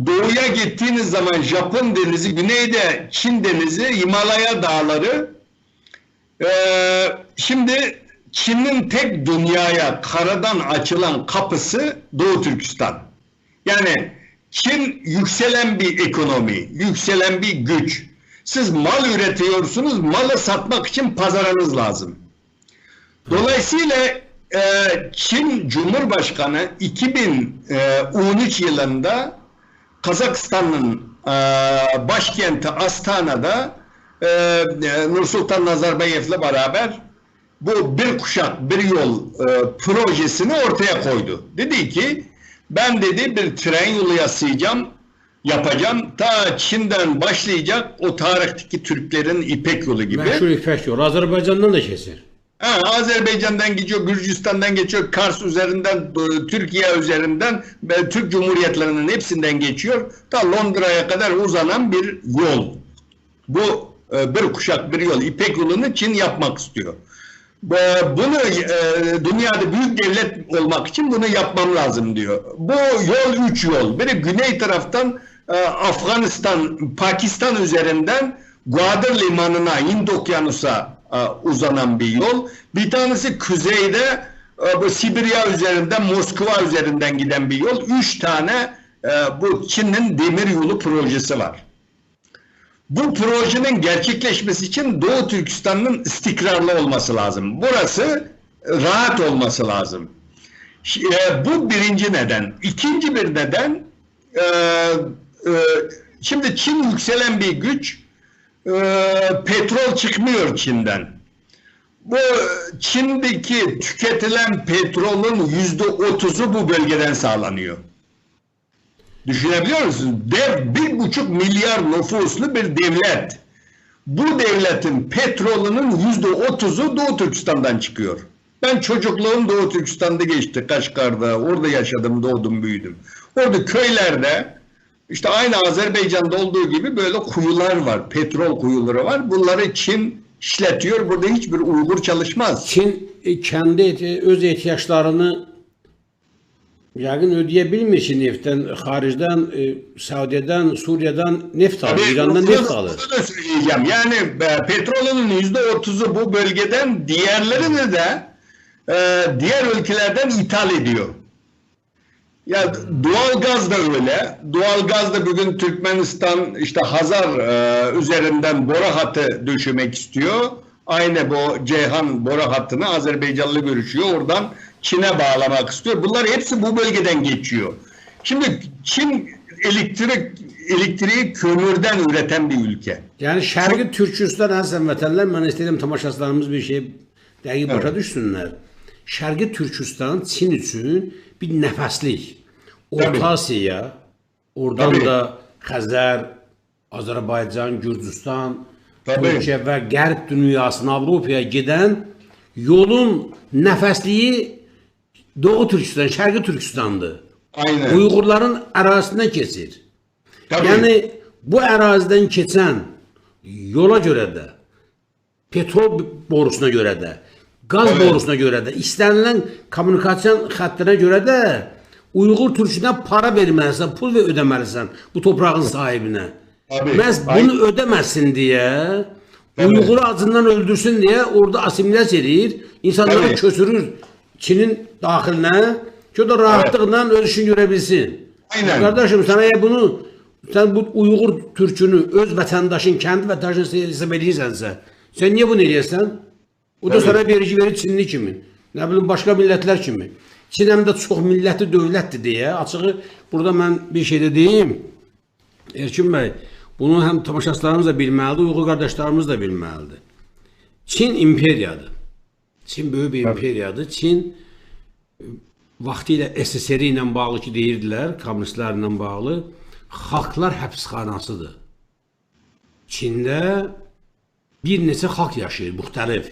doğuya gittiğiniz zaman Japon denizi, güneyde Çin denizi, Himalaya dağları. Şimdi Çin'in tek dünyaya karadan açılan kapısı Doğu Türkistan. Yani Çin yükselen bir ekonomi, yükselen bir güç. Siz mal üretiyorsunuz, malı satmak için pazarınız lazım. Dolayısıyla Çin Cumhurbaşkanı 2013 yılında Kazakistan'ın başkenti Astana'da Nursultan Nazarbayev'le beraber bu bir kuşak bir yol projesini ortaya koydu. Dedi ki ben dedi bir tren yolu yapacağım. Ta Çin'den başlayacak o tarihteki Türklerin İpek yolu gibi. Meşhur İpek yolu. Azerbaycan'dan da keser. Azerbaycan'dan geçiyor, Gürcistan'dan geçiyor, Kars üzerinden, Türkiye üzerinden, Türk Cumhuriyetlerinin hepsinden geçiyor. Ta Londra'ya kadar uzanan bir yol. Bu bir kuşak bir yol. İpek yolunu Çin yapmak istiyor. Bunu dünyada büyük devlet olmak için bunu yapmam lazım diyor. Bu yol 3 yol. Biri güney taraftan Afganistan, Pakistan üzerinden Gwadar limanına, Hint okyanusa uzanan bir yol. Bir tanesi kuzeyde bu Sibirya üzerinden, Moskova üzerinden giden bir yol. 3 tane bu Çin'in demir yolu projesi var. Bu projenin gerçekleşmesi için Doğu Türkistan'ın istikrarlı olması lazım. Burası rahat olması lazım. Bu birinci neden. İkinci bir neden, şimdi Çin yükselen bir güç, petrol çıkmıyor Çin'den. Bu Çin'deki tüketilen petrolün %30'u bu bölgeden sağlanıyor. Düşünebiliyor musunuz? 1,5 milyar nüfuslu bir devlet. Bu devletin petrolünün %30'u Doğu Türkistan'dan çıkıyor. Ben çocukluğum Doğu Türkistan'da geçti, Kaşgar'da. Orada yaşadım, doğdum, büyüdüm. Orada köylerde işte aynı Azerbaycan'da olduğu gibi böyle kuyular var, petrol kuyuları var. Bunları Çin işletiyor. Burada hiçbir Uygur çalışmaz. Çin kendi öz ihtiyaçlarını yəqin ödeyə bilmir ki, neftdən, xaricdən, Saudiyadan, Suriyadan neft alır, İrandan neft alır. Bunu da söyleyeceğim. Yani petrolün %30'u bu bölgeden, diğerlerini de diğer ülkelerden ithal ediyor. Ya doğal gaz da öyle. Doğal gaz da bugün Türkmenistan işte Hazar üzerinden boru hattı döşemek istiyor. Aynı bu Ceyhan boru hattını Azerbaycanlı görüşüyor. Oradan Çin'e bağlamak istiyor. Bunlar hepsi bu bölgeden geçiyor. Şimdi Çin elektriği kömürden üreten bir ülke. Yani Şərqi Türkistan əziz vətənlər, mən istəyirəm tamaşaçılarımız bir şey dəqiq başa düşsünlər. Şərqi Türkistan Çin üçün bir nəfəslik. Orta Asiya, oradan da Xəzər, Azərbaycan, Gürcüstan, Türkiyə və Qərb dünyasına, Avropaya gedən yolun nəfəsliyi Doğu Türkistan, Şərqi Türkistandır. Aynen. Uyğurların ərazisindən keçir. Tabii. Yəni bu ərazidən keçən yola görə də, petrol borusuna görə də, qaz borusuna görə də, istənilən kommunikasiya xəttinə görə də Uyğur türküdən para verməlisən, pul və ödəməlisən bu torpağın sahibinə. Məhz bunu ödəməsin deyə, Uyğuru acından öldürsün deyə orada asimilyasiya edir, insanları köçürür Çinin daxilinə, ki o da rahatlıqla öz işini görə bilsin. Qardaşım, sən əgər bunu, sən bu Uyğur türkünü öz vətəndaşın, kəndi vətəndaşın hesab edirsənsə, sən niyə bunu eləyəsən? O da sənə verici verir Çinli kimi, nə bilim başqa millətlər kimi. Çin həm də çox millətli dövlətdir deyə, açığı burada mən bir şey də deyim. Erkin bəy, bunu həm tamaşaçılarımız da bilməlidir, Uyğur qardaşlarımız da bilməlidir. Çin imperiyadır. Çin böyük bir imperiyadır. Çin vaxtilə SSR ilə bağlı ki deyirdilər, kommunistlərlə bağlı, xalqlar həbsxanasıdır. Çində bir neçə xalq yaşayır, müxtəlif.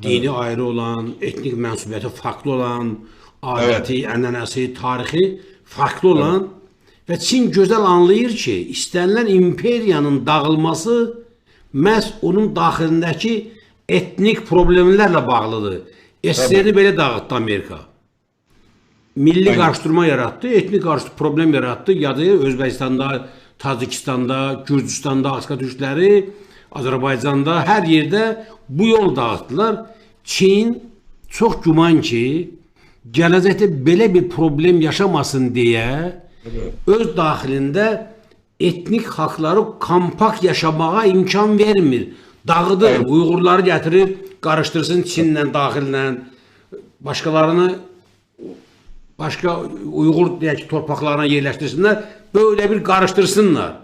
Dini ayrı olan, etnik mənsubiyyəti farklı olan, adəti, ənənəsi, tarixi farklı olan və Çin gözəl anlayır ki, istənilən imperiyanın dağılması məhz onun daxilindəki etnik problemlərlə bağlıdır. SSR-ni belə dağıtdı Amerika. Milli qarşıdurma yaratdı, etnik problem yaratdı. Yadı Özbəkistanda, Tacikistanda, Gürcüstanda, Aska türkləri, Azərbaycanda, hər yerdə bu yol dağıtdılar. Çin çox güman ki, gələcəkdə belə bir problem yaşamasın deyə öz daxilində etnik xalqları kompakt yaşamağa imkan vermir. Dağıdır, Uyğurları gətirir, qarışdırsın Çinlə, daxillə, başqalarını başqa Uyğur deyək ki, torpaqlarına yerləşdirsinlər, böyle bir qarışdırsınlar.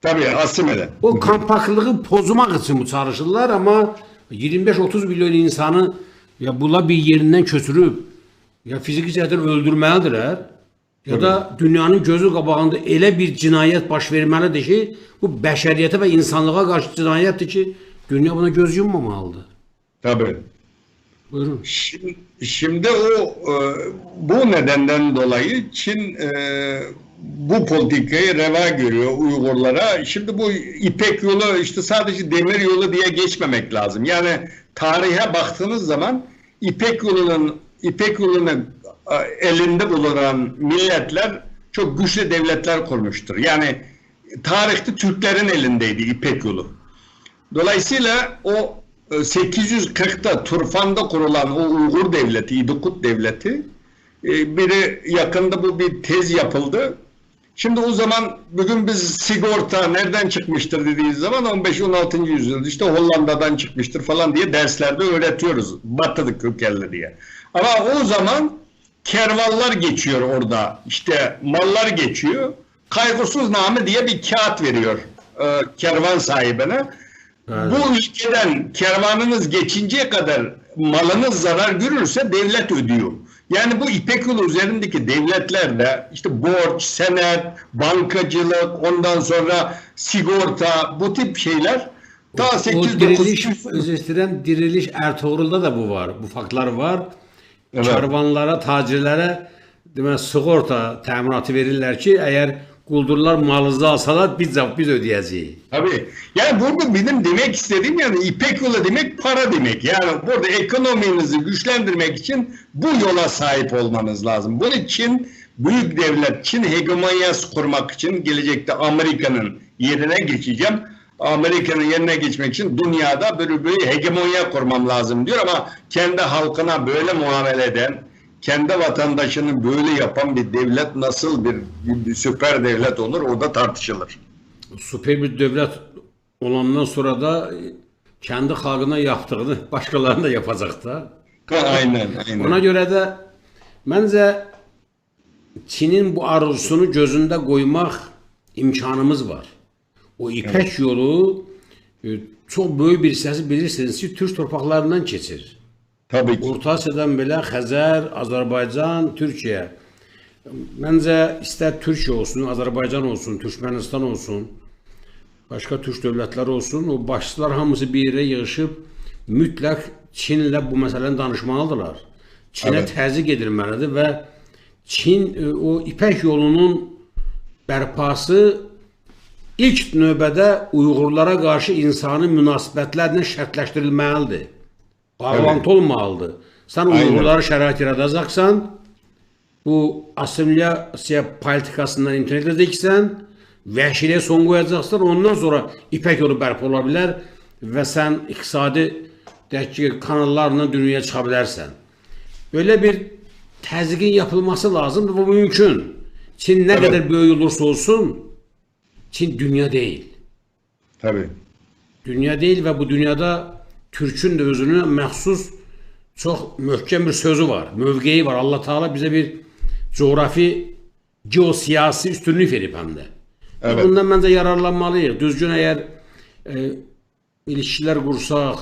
Tabii, asimile. O kompaktlığı pozmaq için bu çalışırlar, ama 25-30 milyon insanı ya bula bir yerindən köçürüb, ya fiziki cəhətdən öldürməlidirlər, ya da dünyanın gözü qabağında elə bir cinayət baş verməlidir ki, bu bəşəriyyətə və insanlığa qarşı cinayətdir ki, dünya buna göz yummamalıdır. Tabii. Buyurun. Şimdi bu nedenden dolayı Çin bu politikayı reva görüyor Uygurlara. Şimdi bu İpek yolu işte sadece demir yolu diye geçmemek lazım. Yani tarihe baktığınız zaman İpek yolunun elinde bulunan milletler çok güçlü devletler kurmuştur. Yani tarihte Türklerin elindeydi İpek yolu. Dolayısıyla o 840'ta Turfan'da kurulan o Uygur devleti, İdukut devleti, biri yakında bu bir tez yapıldı. Şimdi o zaman bugün biz sigorta nereden çıkmıştır dediğiniz zaman 15-16. yüzyılda işte Hollanda'dan çıkmıştır falan diye derslerde öğretiyoruz. Batılı kökenli diye. Ama o zaman kervanlar geçiyor orada. İşte mallar geçiyor. Kaygısızname diye bir kağıt veriyor kervan sahibine. Evet. Bu ülkeden kervanınız geçinceye kadar malınız zarar görürse devlet ödüyor. Yani bu İpek yolu üzerindeki devletlerde işte borç, senet, bankacılık, ondan sonra sigorta, bu tip şeyler Ta O 8-9 diriliş, özür dilerim, diriliş Ertuğrul'da da bu var. Bu faktlar var. Evet. Karvanlara, tacirlere demək, sığorta təminatı verirlər ki, eğer quldurlar malınızı alsalar biz ödeyeceğiz. Tabii. Yani burada benim demek istediğim yani İpek yolu demek para demek. Yani burada ekonominizi güçlendirmek için bu yola sahip olmanız lazım. Bunun için büyük devlet, Çin hegemonyası kurmak için gelecekte Amerika'nın yerine geçeceğim. Amerika'nın yerine geçmek için dünyada böyle bir hegemonya kurmam lazım diyor ama kendi halkına böyle muamele eden, kendi vatandaşını böyle yapan bir devlet nasıl bir süper devlet olur o da tartışılır. Süper bir devlet olandan sonra da kendi halkına yaptığını başkalarına da yapacak da. Aynen. Ona göre de bence Çin'in bu arzusunu gözünde koymak imkanımız var. O İpek yolu çok büyük bir hissəsi bilirsiniz ki, Türk torpaqlarından keçir. Tabii ki. Orta Asiyadan belə Xəzər, Azərbaycan, Türkiyə. Məncə istər Türkiyə olsun, Azərbaycan olsun, Türkmenistan olsun, başqa Türk dövlətləri olsun, o başçılar hamısı bir yerə yığışıb mütləq Çinlə bu məsələni danışmalıdırlar. Çinə Evet. təzyiq edilməlidir və Çin o İpək yolunun bərpası ilk növbədə Uyğurlara qarşı insani münasibətlərlə şərtləşdirilməlidir. Bağlantı olmalıdır. Sən Uyğurları şərait yaradacaqsan, bu assimilasiya politikasından imtina edəcəksən, vəhşiliyə son qoyacaqsan, ondan sonra İpək yolu bərpa ola bilər və sən iqtisadi kanallarla dünyaya çıxa bilərsən. Böyle bir təzyiqin yapılması lazım. Bu mümkün. Çin ne kadar büyük olursa olsun, Çin dünya değil. Tabii. Dünya değil ve bu dünyada Türk'ün de özünü məxsus çok möhkəm bir sözü var, mövqeyi var. Allah Teala bize bir coğrafi, geosiyasi üstünlük verib həm də. Evet. Bundan bence yararlanmalıyıq. Düzgün eğer ilişkiler kursaq,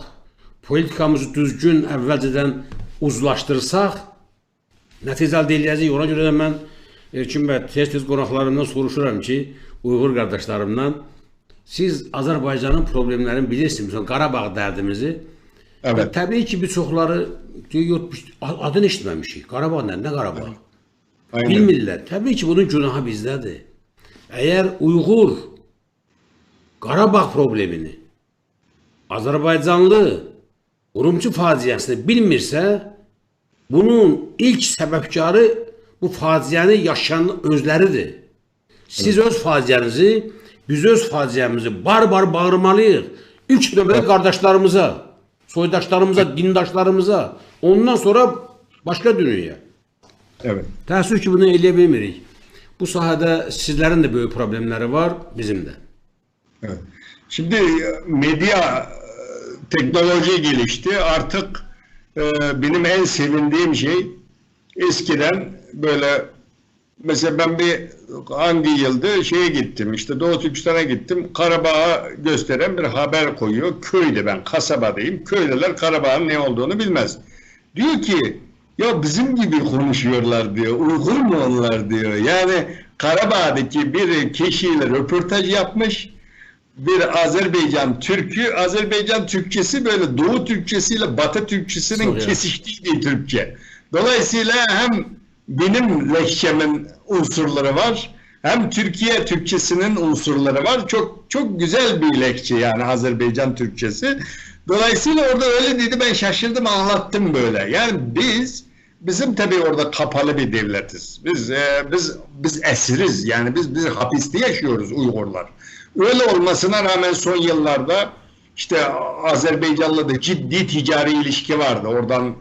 politikamızı düzgün əvvəlcədən uzlaştırsaq, nəticə əldə edəcəyik. Ona görə də mən Erkin bəy tez-tez qonaqlarımdan soruşuram ki, Uyğur qardaşlarımdan, siz Azərbaycanın problemlərini bilirsiniz, Qarabağ dərdimizi. Evet. Təbii ki, bir çoxları adını eşitməmişik. Qarabağ nə Qarabağ? Aynen. Bilmirlər. Təbii ki, bunun günahı bizdədir. Əgər Uyğur Qarabağ problemini, Azərbaycanlı Urumçu faciəsini bilmirsə, bunun ilk səbəbkarı bu faciəni yaşayan özləridir. Siz öz faciənizi, biz öz faciəmizi bar-bar bağırmalıyıq. İlk növbədə qardaşlarımıza, soydaşlarımıza, dindaşlarımıza, ondan sonra başqa dünyaya. Evet. Təəssüf ki, bunu eləyə bilmirik. Bu sahədə sizlərin də böyük problemləri var, bizim də. Evet. Şimdi medya teknoloji gelişti. Artık benim en sevindiğim şey eskiden böyle mesela ben bir hangi yılda şeye gittim işte Doğu Türkistan'a gittim. Karabağ'a gösteren bir haber koyuyor. Köyde ben kasabadayım. Köylüler Karabağ'ın ne olduğunu bilmez. Diyor ki ya bizim gibi konuşuyorlar diyor. Uygur mu onlar diyor. Yani Karabağ'daki bir kişiyle röportaj yapmış. Bir Azerbaycan Türk'ü, Azerbaycan Türkçesi böyle Doğu Türkçesiyle Batı Türkçesinin kesiştiği bir Türkçe. Dolayısıyla hem benim lehçemin unsurları var, hem Türkiye Türkçesinin unsurları var. Çok çok güzel bir lehçe yani Azerbaycan Türkçesi. Dolayısıyla orada öyle dedi, ben şaşırdım, anlattım böyle. Yani bizim tabii orada kapalı bir devletiz. Biz esiriz yani biz hapiste yaşıyoruz Uygurlar. Öyle olmasına rağmen son yıllarda işte Azerbaycan'la da ciddi ticari ilişki vardı. Oradan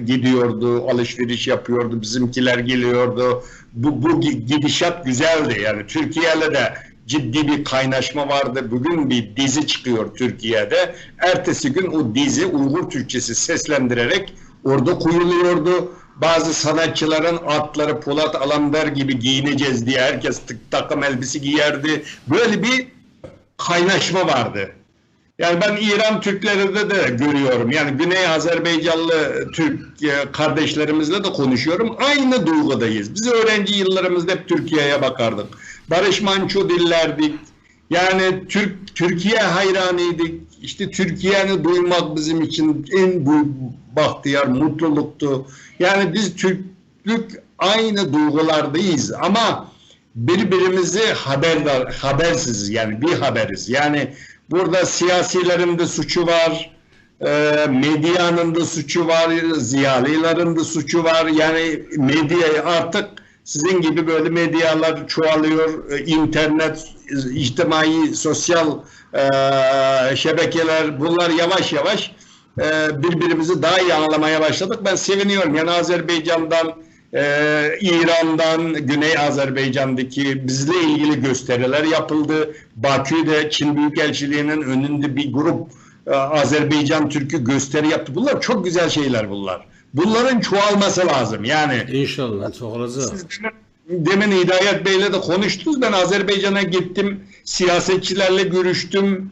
gidiyordu, alışveriş yapıyordu, bizimkiler geliyordu. Bu gidişat güzeldi. Yani Türkiye'yle de ciddi bir kaynaşma vardı. Bugün bir dizi çıkıyor Türkiye'de. Ertesi gün o dizi Uygur Türkçesi seslendirerek orada koyuluyordu. Bazı sanatçıların atları Polat Alemdar gibi giyineceğiz diye herkes takım elbise giyerdi. Böyle bir kaynaşma vardı. Yani ben İran Türklerinde de görüyorum. Yani Güney Azerbaycanlı Türk kardeşlerimizle de konuşuyorum. Aynı duygudayız. Biz öğrenci yıllarımızda hep Türkiye'ye bakardık. Barış Manço dillerdik. Yani Türkiye hayranıydık. İşte Türkiye'ni duymak bizim için en büyük bahtiyar, mutluluktu. Yani biz Türklük aynı duygulardayız ama birbirimizi habersiz, yani bir haberiz. Yani burada siyasilerin de suçu var, medyanın da suçu var, ziyalıların da suçu var. Yani medyayı artık sizin gibi böyle medyalar çoğalıyor, internet, içtimai, sosyal şebekeler, bunlar yavaş yavaş birbirimizi daha iyi anlamaya başladık. Ben seviniyorum. Yani Azerbaycan'dan, İran'dan, Güney Azerbaycan'daki bizle ilgili gösteriler yapıldı. Bakü'de Çin Büyükelçiliği'nin önünde bir grup Azerbaycan Türk'ü gösteri yaptı. Bunlar çok güzel şeyler bunlar. Bunların çoğalması lazım. Yani İnşallah çoğalacak. Demin Hidayet Bey'le de konuştunuz. Ben Azerbaycan'a gittim. Siyasetçilerle görüştüm.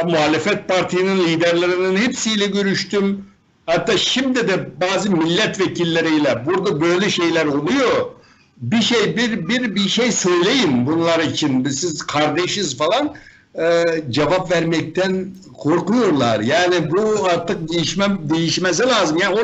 Muhalefet partinin liderlerinin hepsiyle görüştüm. Hatta şimdi de bazı milletvekilleriyle burada böyle şeyler oluyor. Bir şey söyleyin bunlar için. Siz kardeşiz falan. Cevap vermekten korkuyorlar. Yani bu artık değişmesi lazım. Yani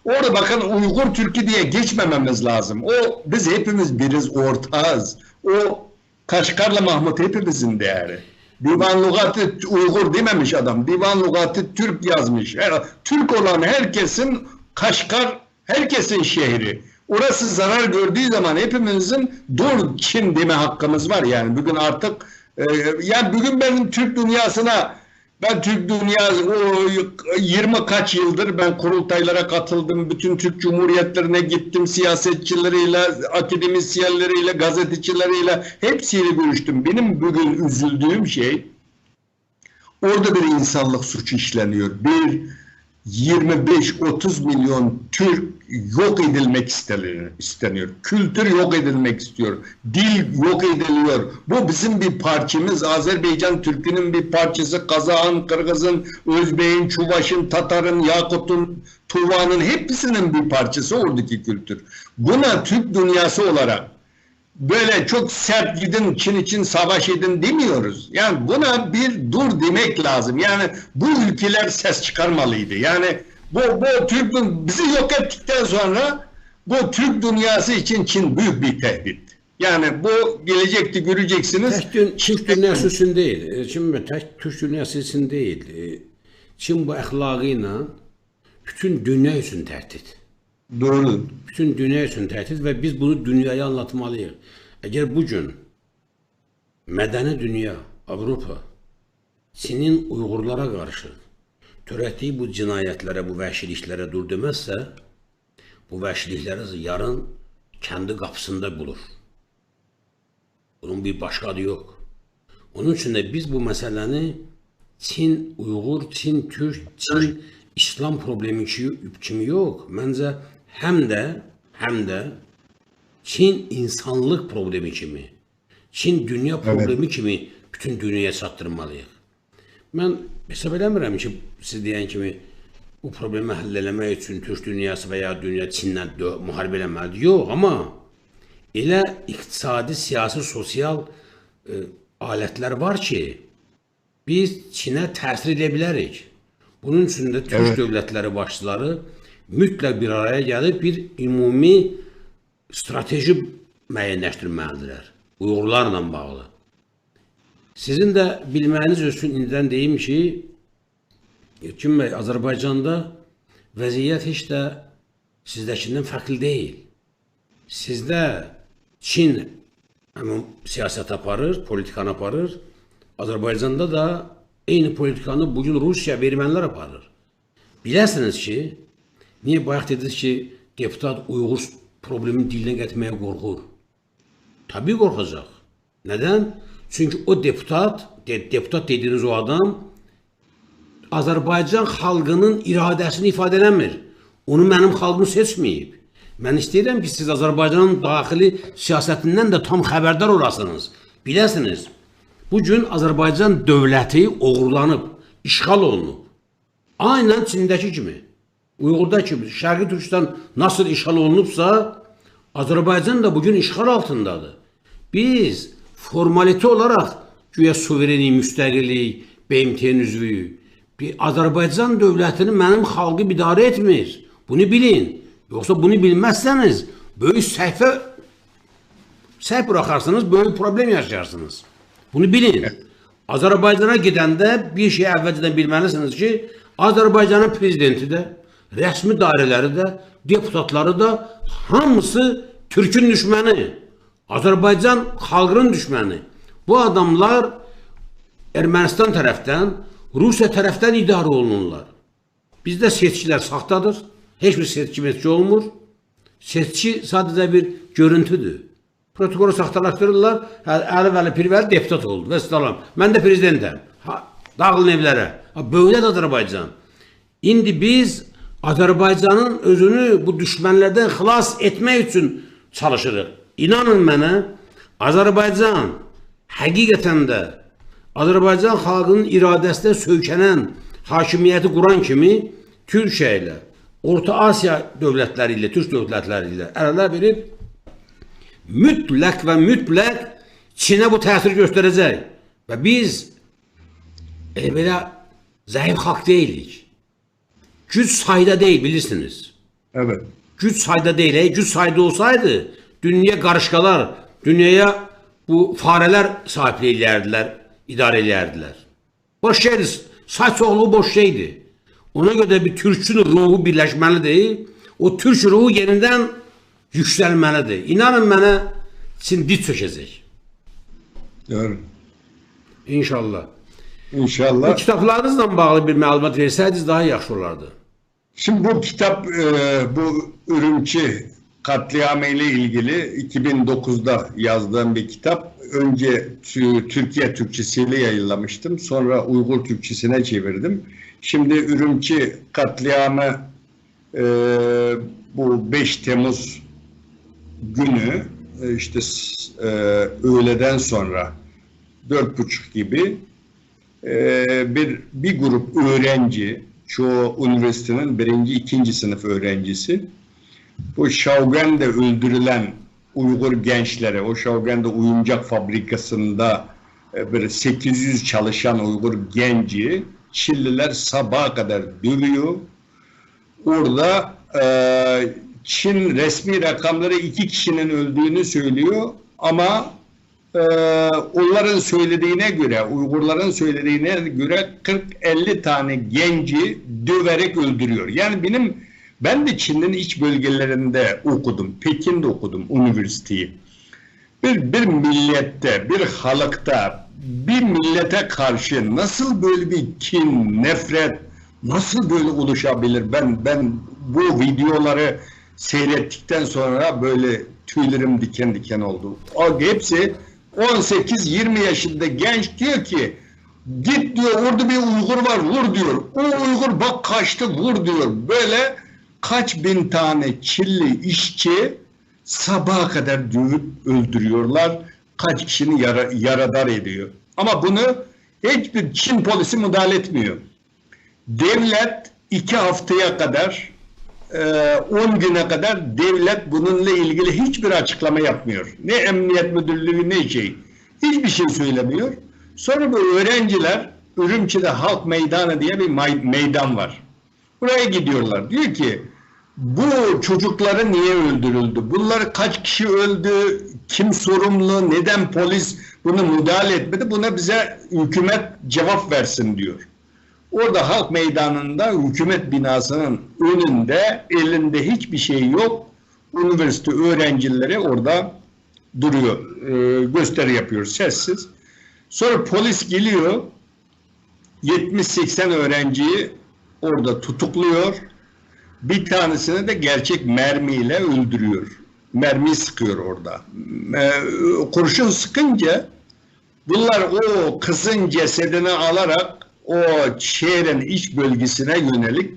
orada bakın Uygur Türk'ü diye geçmememiz lazım. Biz hepimiz biriz, ortağız. O Kaşgarlı Mahmut hepimizin değeri. Divan Lugatı Uygur dememiş adam. Divan Lugatı Türk yazmış. Türk olan herkesin Kaşgar, herkesin şehri. Orası zarar gördüğü zaman hepimizin dur Çin deme hakkımız var. Yani bugün artık yani bugün ben Türk dünyası 20 kaç yıldır ben kurultaylara katıldım. Bütün Türk Cumhuriyetlerine gittim. Siyasetçileriyle, akademisyenleriyle, gazetecileriyle hepsiyle görüştüm. Benim bugün üzüldüğüm şey orada bir insanlık suçu işleniyor. 25-30 milyon Türk yok edilmek isteniyor. Kültür yok edilmek istiyor. Dil yok ediliyor. Bu bizim bir parçamız. Azerbaycan Türk'ünün bir parçası. Kazağın, Kırgız'ın, Özbek'in, Çuvaş'ın, Tatar'ın, Yakut'un, Tuva'nın hepsinin bir parçası oradaki kültür. Buna Türk dünyası olarak böyle çok sert gidin, Çin için savaş edin demiyoruz. Yani buna bir dur demek lazım. Yani bu ülkeler ses çıkarmalıydı. Yani bu bizi yok ettikten sonra bu Türk dünyası için Çin büyük bir tehdit. Yani bu gelecekte göreceksiniz. Türk dünyası için değil. Şimdi Türk dünyası için değil. Çin bu əxlaqıyla bütün dünya için tehdit. Doğru. Bütün dünya için tehdit ve biz bunu dünyaya anlatmalıyız. Eğer bugün medeni dünya, Avrupa, Çin'in Uygurlara karşı törətdiyi bu cinayetlere, bu vəhşiliklərə dur demezse, bu vəhşilikləri yarın kendi kapısında bulur. Bunun bir başka adı yok. Onun için de biz bu meseleni Çin, Uygur, Çin, Türk, Çin, İslam problemi kimi yok. Bence hem de Çin insanlık problemi kimi, Çin dünya problemi kimi bütün dünyaya çatdırmalıyıq. Mən hesab eləmirəm ki, siz deyən kimi bu problemi həll eləmək üçün Türk dünyası veya dünya Çinlə müharibə eləməlidir. Yox, amma elə iqtisadi, siyasi, sosial alətlər var ki, biz Çinə təsir edə bilərik. Bunun üçün də Türk dövlətləri başçıları mütləq bir araya gəlib bir ümumi strateji müəyyənləşdirməlidirlər. Uyğurlarla bağlı. Sizin də bilməyiniz üçün indidən deyim ki, Erkin bəy, Azərbaycanda vəziyyət heç də sizdəkindən fərqli deyil. Sizdə Çin siyasət aparır, politikanı aparır. Azərbaycanda da eyni politikanı bugün Rusiya və ermənilər aparır. Biləsiniz ki, niyə bayaq dediniz ki, deputat Uyğur problemini dilinə gətirməyə qorxur? Tabii qorxacaq. Nədən? Çünki o deputat dediğiniz o adam Azərbaycan xalqının iradəsini ifadə eləmir. Onu mənim xalqım seçməyib. Mən istəyirəm ki, siz Azərbaycanın daxili siyasətindən də tam xəbərdar olasınız. Biləsiniz, bugün Azərbaycan dövləti oğurlanıb, işğal olunub. Aynen Çin'deki kimi. Uyğur'da kimi. Şərqi Türkistan nasıl işğal olunubsa, Azərbaycan da bugün işğal altındadır. Biz formalite olarak güya suvereni, müstəqillik, BMT-nin üzvüyü. Bir Azərbaycan dövlətini mənim xalqım idarə etmir. Bunu bilin. Yoksa bunu bilmezseniz böyük səhv bırakarsınız, böyük problem yaşayarsınız. Bunu bilin. Azərbaycana gidəndə bir şey əvvəlcədən bilməlisiniz ki, Azərbaycanın prezidenti də, rəsmi dairələri də, deputatları da hamısı Türkün düşməni. Azərbaycan xalqının düşməni. Bu adamlar Ermənistan tərəfdən, Rusiya tərəfdən idarə olunurlar. Bizdə seçkilər saxtadır. Heç bir seçki olmur. Seçki sadəcə bir görüntüdür. Protokolu saxtalaşdırırlar. Əli Pirvəli deputat oldu. Və salam. Mən də prezidentəm. Dağılın evlərə. Böyük Azərbaycan. İndi biz Azərbaycanın özünü bu düşmənlərdən xilas etmək üçün çalışırıq. İnanın mənə, Azərbaycan həqiqətən də Azərbaycan xalqının iradəsinə söykənən hakimiyyəti quran kimi Türkiyə ilə, Orta Asiya dövlətləri ilə, Türk dövlətləri ilə əlaqə verib mütləq və mütləq Çinə bu təsir göstərəcək. Və biz belə zəif xalq deyilik. Güc sayda deyil, bilirsiniz. Evet. Güc sayda deyil. Güc sayda olsaydı dünya qarışqalar, dünyaya bu fareler sahiplik eləyərdilər, idarə eləyərdilər. Boş şeydi, say çoxluğu boş şeydi. Ona görə bir Türkçünün ruhu birləşməlidir. O Türk ruhu yenidən yüksəlməlidir. İnanın mənə, sizin diz çökəcək. Doğru. İnşallah. İnşallah. Bu kitaplarınızla bağlı bir məlumat versəydiniz daha yaxşı olardı. Şimdi bu kitap, bu Ürümçi katliamı ile ilgili 2009'da yazdığım bir kitap. Önce Türkiye Türkçesiyle yayınlamıştım. Sonra Uygur Türkçesine çevirdim. Şimdi Ürümçi katliamı bu 5 Temmuz günü işte öğleden sonra 4.30 gibi bir grup öğrenci, çoğu üniversitenin 1. 2. sınıf öğrencisi, bu Şavgen'de öldürülen Uygur gençlere, o Şavgen'de oyuncak fabrikasında böyle 800 çalışan Uygur genci Çinliler sabaha kadar dövüyor. Orada Çin resmi rakamları 2 kişinin öldüğünü söylüyor ama onların söylediğine göre, Uygurların söylediğine göre 40-50 tane genci döverek öldürüyor. Yani ben de Çin'in iç bölgelerinde okudum, Pekin'de okudum üniversiteyi. Bir millette, bir halkta, bir millete karşı nasıl böyle bir kin, nefret, nasıl böyle oluşabilir? Ben bu videoları seyrettikten sonra böyle tüylerim diken diken oldu. O hepsi 18-20 yaşında genç diyor ki git diyor orada bir Uygur var vur diyor. O Uygur bak kaçtı vur diyor. Böyle kaç bin tane Çinli işçi sabaha kadar dövüp öldürüyorlar. Kaç kişini yaradar ediyor. Ama bunu hiçbir Çin polisi müdahale etmiyor. Devlet 2 haftaya kadar 10 güne kadar devlet bununla ilgili hiçbir açıklama yapmıyor. Ne emniyet müdürlüğü ne şey. Hiçbir şey söylemiyor. Sonra bu öğrenciler Ürümçi'de Halk Meydanı diye bir meydan var. Buraya gidiyorlar. Diyor ki bu çocukları niye öldürüldü? Bunlar kaç kişi öldü? Kim sorumlu? Neden polis bunu müdahale etmedi? Buna bize hükümet cevap versin diyor. Orada Halk Meydanı'nda hükümet binasının önünde elinde hiçbir şey yok. Üniversite öğrencileri orada duruyor. Gösteri yapıyor sessiz. Sonra polis geliyor. 70-80 öğrenciyi orada tutukluyor. Bir tanesini de gerçek mermiyle öldürüyor. Mermi sıkıyor orada. Kurşun sıkınca bunlar o kızın cesedini alarak o şehrin iç bölgesine yönelik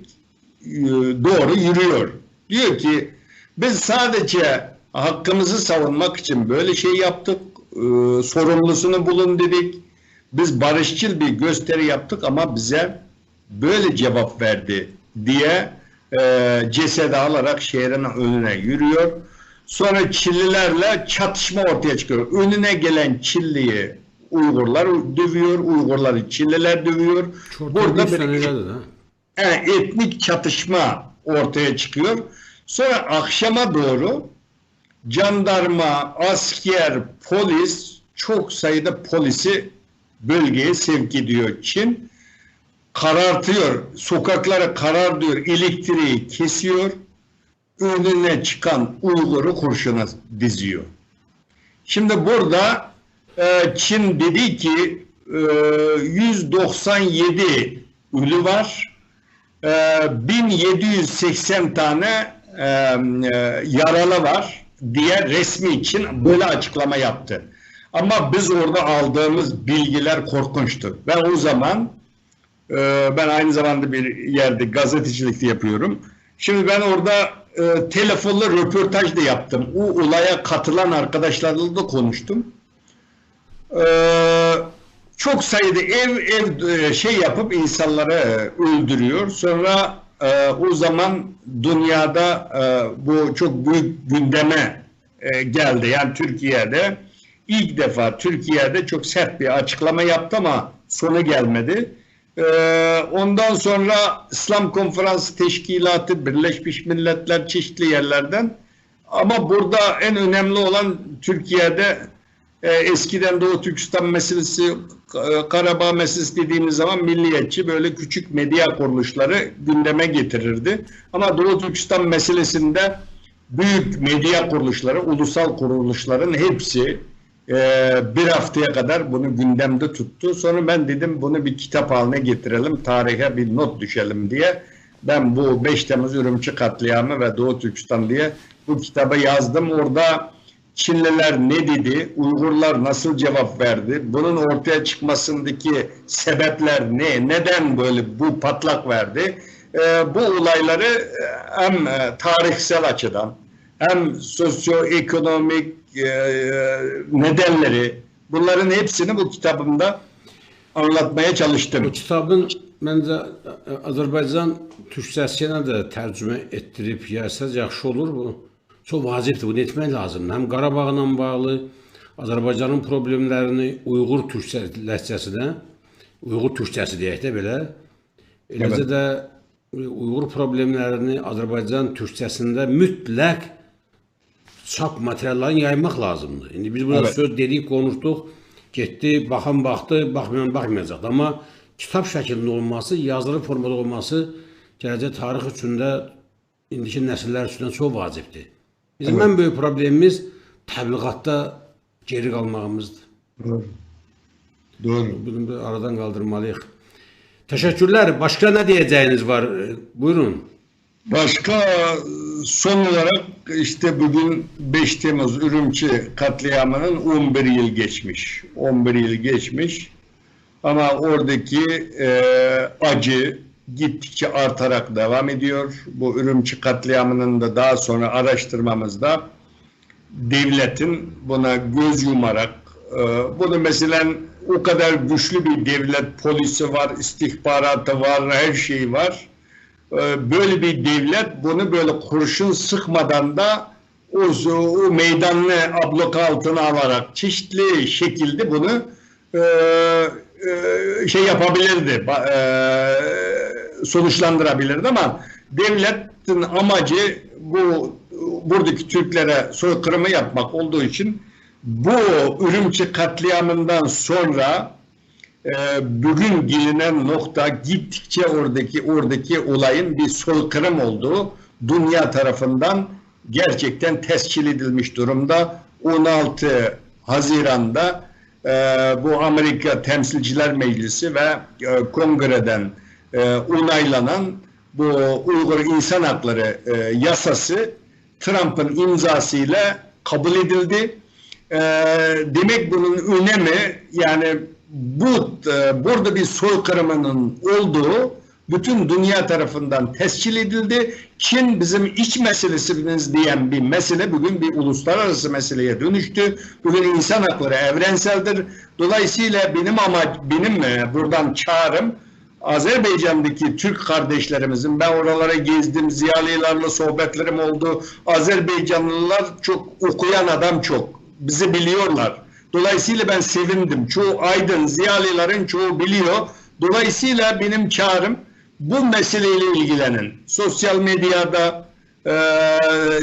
doğru yürüyor. Diyor ki biz sadece hakkımızı savunmak için böyle şey yaptık. Sorumlusunu bulun dedik. Biz barışçıl bir gösteri yaptık ama bize böyle cevap verdi diye cesedi alarak şehrin önüne yürüyor. Sonra Çinlilerle çatışma ortaya çıkıyor. Önüne gelen Çinliyi Uygurlar dövüyor, Uygurları Çinliler dövüyor. Burada yani etnik çatışma ortaya çıkıyor. Sonra akşama doğru jandarma, asker, polis, çok sayıda polisi bölgeye sevk ediyor Çin. Karartıyor, sokakları karartıyor, elektriği kesiyor, önüne çıkan Uygur'u kurşuna diziyor. Şimdi burada Çin dedi ki 197 ölü var, 1780 tane yaralı var diye resmi Çin böyle açıklama yaptı. Ama biz orada aldığımız bilgiler korkunçtu. Ve o zaman ben aynı zamanda bir yerde gazetecilik de yapıyorum. Şimdi ben orada telefonla röportaj da yaptım. O olaya katılan arkadaşlarla da konuştum. Çok sayıda ev şey yapıp insanları öldürüyor. Sonra o zaman dünyada bu çok büyük gündeme geldi. Yani Türkiye'de ilk defa Türkiye'de çok sert bir açıklama yaptı ama sonu gelmedi. Ondan sonra İslam Konferansı Teşkilatı, Birleşmiş Milletler çeşitli yerlerden, ama burada en önemli olan Türkiye'de eskiden Doğu Türkistan meselesi, Karabağ meselesi dediğimiz zaman milliyetçi böyle küçük medya kuruluşları gündeme getirirdi. Ama Doğu Türkistan meselesinde büyük medya kuruluşları, ulusal kuruluşların hepsi bir haftaya kadar bunu gündemde tuttu. Sonra ben dedim bunu bir kitap haline getirelim, tarihe bir not düşelim diye. Ben bu 5 Temmuz Ürümçi katliamı ve Doğu Türkistan diye bu kitabı yazdım. Orada Çinliler ne dedi, Uygurlar nasıl cevap verdi, bunun ortaya çıkmasındaki sebepler ne, neden böyle bu patlak verdi. Bu olayları hem tarihsel açıdan hem sosyoekonomik nedenleri, bunların hepsini bu kitabımda anlatmaya çalıştım. Bu kitabın bence Azerbaycan Türkçəsine de tercüme ettirip yazsaz yaxşı olur bu. Çok vacibdir, bunu etmək lazımdır. Hem Qarabağla bağlı Azərbaycanın problemlərini Uyğur ləhcəsinə, Uyğur Türkçəsi deyək də belə, eləcə də Uyğur problemlərini Azərbaycan Türkçəsində mütləq çap materiallarını yaymaq lazımdır. İndi biz burada söz dedik, konuşduq, getdi, baxan baxdı, baxmayan baxmayacaq. Amma kitab şəklində olması, yazılı formada olması gələcək tarix üçün də, indiki nəsillər üçün də çox vacibdir. Bizim en büyük problemimiz təbliğatda geri qalmağımızdır. Doğru. Bunu da aradan kaldırmalıyıq. Teşekkürler. Başka ne diyeceğiniz var? Buyurun. Başka son olarak işte bugün 5 Temmuz Ürümçi katliamının 11 yıl geçmiş. 11 yıl geçmiş. Ama oradaki acı gittikçe artarak devam ediyor. Bu Ürümçi katliamının da daha sonra araştırmamızda devletin buna göz yumarak, bunu mesela o kadar güçlü bir devlet, polisi var, istihbaratı var, her şey var. Böyle bir devlet bunu böyle kurşun sıkmadan da o meydanını ablaka altına alarak çeşitli şekilde bunu şey yapabilirdi, sonuçlandırabilirdi, ama devletin amacı buradaki Türklere soykırımı yapmak olduğu için bu Ürümçi katliamından sonra bugün gelinen nokta gittikçe oradaki olayın bir soykırım olduğu dünya tarafından gerçekten tescil edilmiş durumda. 16 Haziran'da bu Amerika Temsilciler Meclisi ve Kongre'den onaylanan bu Uygur İnsan Hakları yasası Trump'ın imzasıyla kabul edildi. Demek bunun önemi, yani burada bir soykırımının olduğu bütün dünya tarafından tescil edildi. Çin bizim iç meselesimiz diyen bir mesele bugün bir uluslararası meseleye dönüştü. Bugün insan hakları evrenseldir. Dolayısıyla benim buradan çağrım, Azerbaycan'daki Türk kardeşlerimizin, ben oralara gezdim, ziyalilerle sohbetlerim oldu. Azerbaycanlılar çok okuyan adam çok. Bizi biliyorlar. Dolayısıyla ben sevindim. Çoğu aydın, ziyalilerin çoğu biliyor. Dolayısıyla benim çağrım bu meseleyle ilgilenin. Sosyal medyada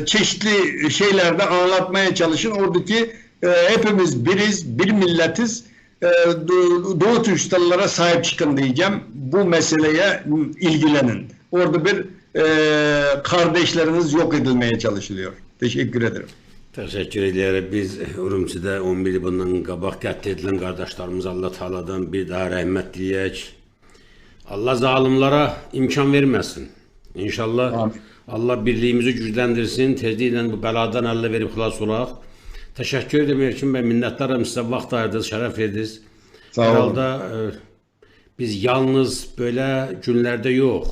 çeşitli şeylerde anlatmaya çalışın. Oradaki hepimiz biriz, bir milletiz. Doğu Türkistanlılara sahip çıkın diyeceğim. Bu meseleye ilgilenin. Orada bir kardeşleriniz yok edilmeye çalışılıyor. Teşekkür ederim. Teşekkür ederim. Biz Urumçi'de 11 il bundan qabaq qətl edilən qardaşlarımız Allah Teala'dan bir daha rəhmət diləyək. Allah zalimlara imkan verməsin. İnşallah Amin. Allah birliğimizi gücləndirsin. Tezliklə bu bəladan əllə verib xilas olaq. Təşəkkür edirəm Erkin bəy. Minnətdaram sizə vaxt ayırdınız, şərəf verdiniz. Sağ olun. Herhalde biz yalnız böyle günlerde yok.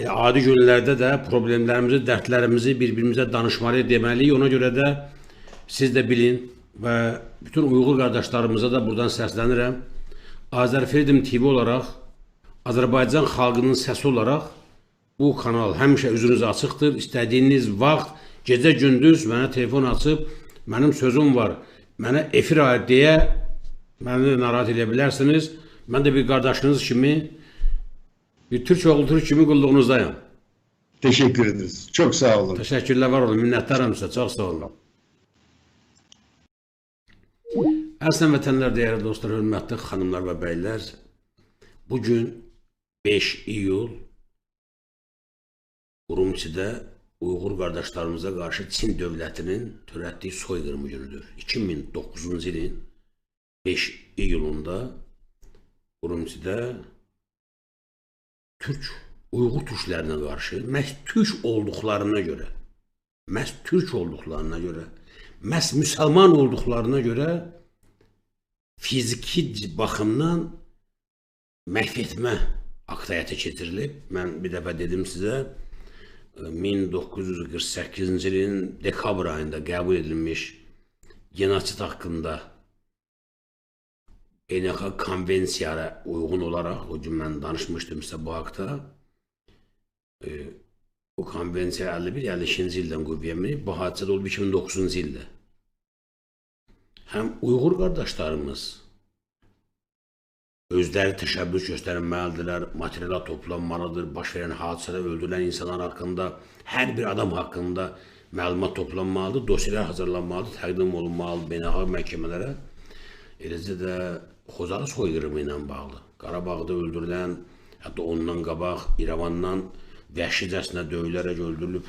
Adi günlerde de problemlerimizi, dertlerimizi birbirimize danışmalıyız demeliyiz. Ona göre de siz de bilin ve bütün Uygur kardeşlerimize de buradan səslənirəm. Azərfirdim TV olarak, Azərbaycan xalqının səsi olarak bu kanal həmişə üzünüz açıqdır. İstədiyiniz vaxt, gecə gündüz mənə telefon açıb, mənim sözüm var, mənə efir ayır deyə məni narahat edə bilərsiniz. Mən də bir qardaşınız kimi, bir Türk oğlu Türk kimi qulluğunuzdayım. Teşekkür ederiz. Çok sağ olun. Təşəkkürlər var olun, minnətdaram sizə, çox sağ olun. Əslən vətənlər, değerli dostlar, hörmətli xanımlar və bəylər, bugün 5 iyul Urumçidə Uyğur qardaşlarımıza qarşı Çin dövlətinin törətdiyi soyqırımı günüdür. 2009-cu ilin 5 iyulunda Urumçidə Uyğur türklərinə qarşı məhz türk olduqlarına görə, məhz müsəlman olduqlarına görə fiziki baxımdan məhv etmə aktı həyata keçirilib. Mən bir dəfə dedim sizə, 1948-ci ilin dekabr ayında qəbul edilmiş genosid haqqında beynəlxalq konvensiyaya uyğun olaraq, o gün mən danışmışdım sizə bu haqda, bu konvensiya 51-52-ci ildən qüvvəyə minib, bu hadisə də olub 2009-cu ildə. Həm Uyğur qardaşlarımız özləri təşəbbüs göstərməlidirlər, materiallar toplanmalıdır, baş verən hadisədə öldürülən insanlar haqqında, hər bir adam haqqında məlumat toplanmalıdır, dosyalar hazırlanmalıdır, təqdim olunmalıdır beynəlxalq məhkəmələrə. Eləcə də Xozalı soyqırımı ilə bağlı, Qarabağda öldürülən, hətta ondan qabaq İrəvandan vəhşicəsinə döyülərək öldürülüb,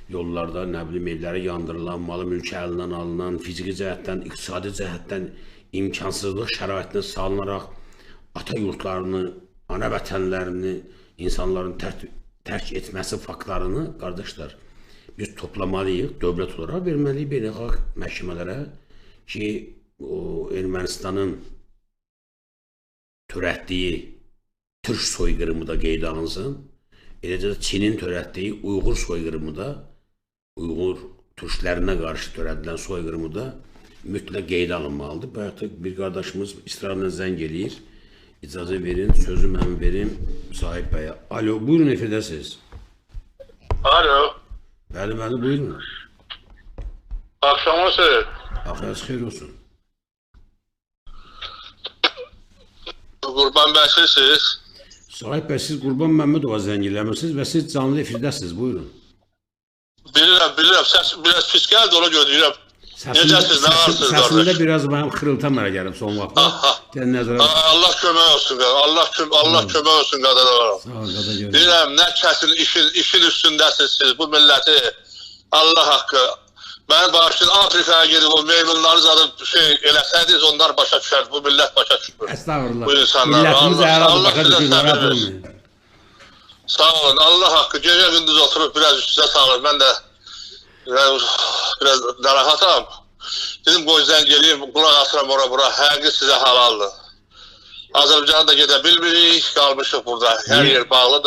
yollarda, nə bilim, evləri yandırılan, malı mülki əlindən alınan, fiziki cəhətdən, iqtisadi cəhətdən imkansızlıq şəraitinə salınaraq ata yurtlarını, ana vətənlərini, insanların tərk etməsi faktlarını, qardaşlar, biz toplamalıyıq, dövlət olaraq verməliyik beynəlxalq məhkəmələrə ki, o Ermənistanın törətdiyi türk soyqırımı da qeydə alınsın, eləcə də Çinin törətdiyi Uyğur soyqırımı da, Uyğur türklərinə qarşı törədilən soyqırımı da mütləq qeydə alınmalıdır. Bayaq bir qardaşımız israrla zəng eləyir. İcazə verin, sözü mən verim Sahib bəyə. Alo, buyurun, efirdəsiniz. Alo. Bəli, buyurun. Akşamınız xeyir. Axırınız xeyir olsun. Qurban bəy sizsiniz. Sahib bəy, siz Qurban Məmmədova zəng eləmişsiniz və siz canlı efirdəsiniz, buyurun. Bilirəm, səs biraz pis gəldi, ona görə deyirəm. Necəsiz, nə varsınız? Səsində biraz mənim xırıltı əmələ gəlib son vaxtda. Allah kömək olsun, Allah kömək olsun qadına olaraq. Sağ ol, qada görürüm. Bilirəm, nə kəsin işin üstündəsiniz siz, bu milləti, Allah haqqı. Mən bağışlayın, Afrikaya gedib o meymunları zadıb eləsəydiniz, onlar başa düşər, bu millət başa düşür. Estağfurullah. Bu insanlar, Millətimiz əladır, başa sizə düşür, səbir narahat versin. olmayın. Sağ olun, Allah haqqı, gecə gündüz oturub biraz üstüze sağlayın. Mən də biraz narahatam. Dedim, qoy zəng eləyim, qulaq asıram ora-bura, həqiqi sizə halaldır. Azərbaycan'a da gedə bilmirik, qalmışıq burada, hər yer bağlıdır.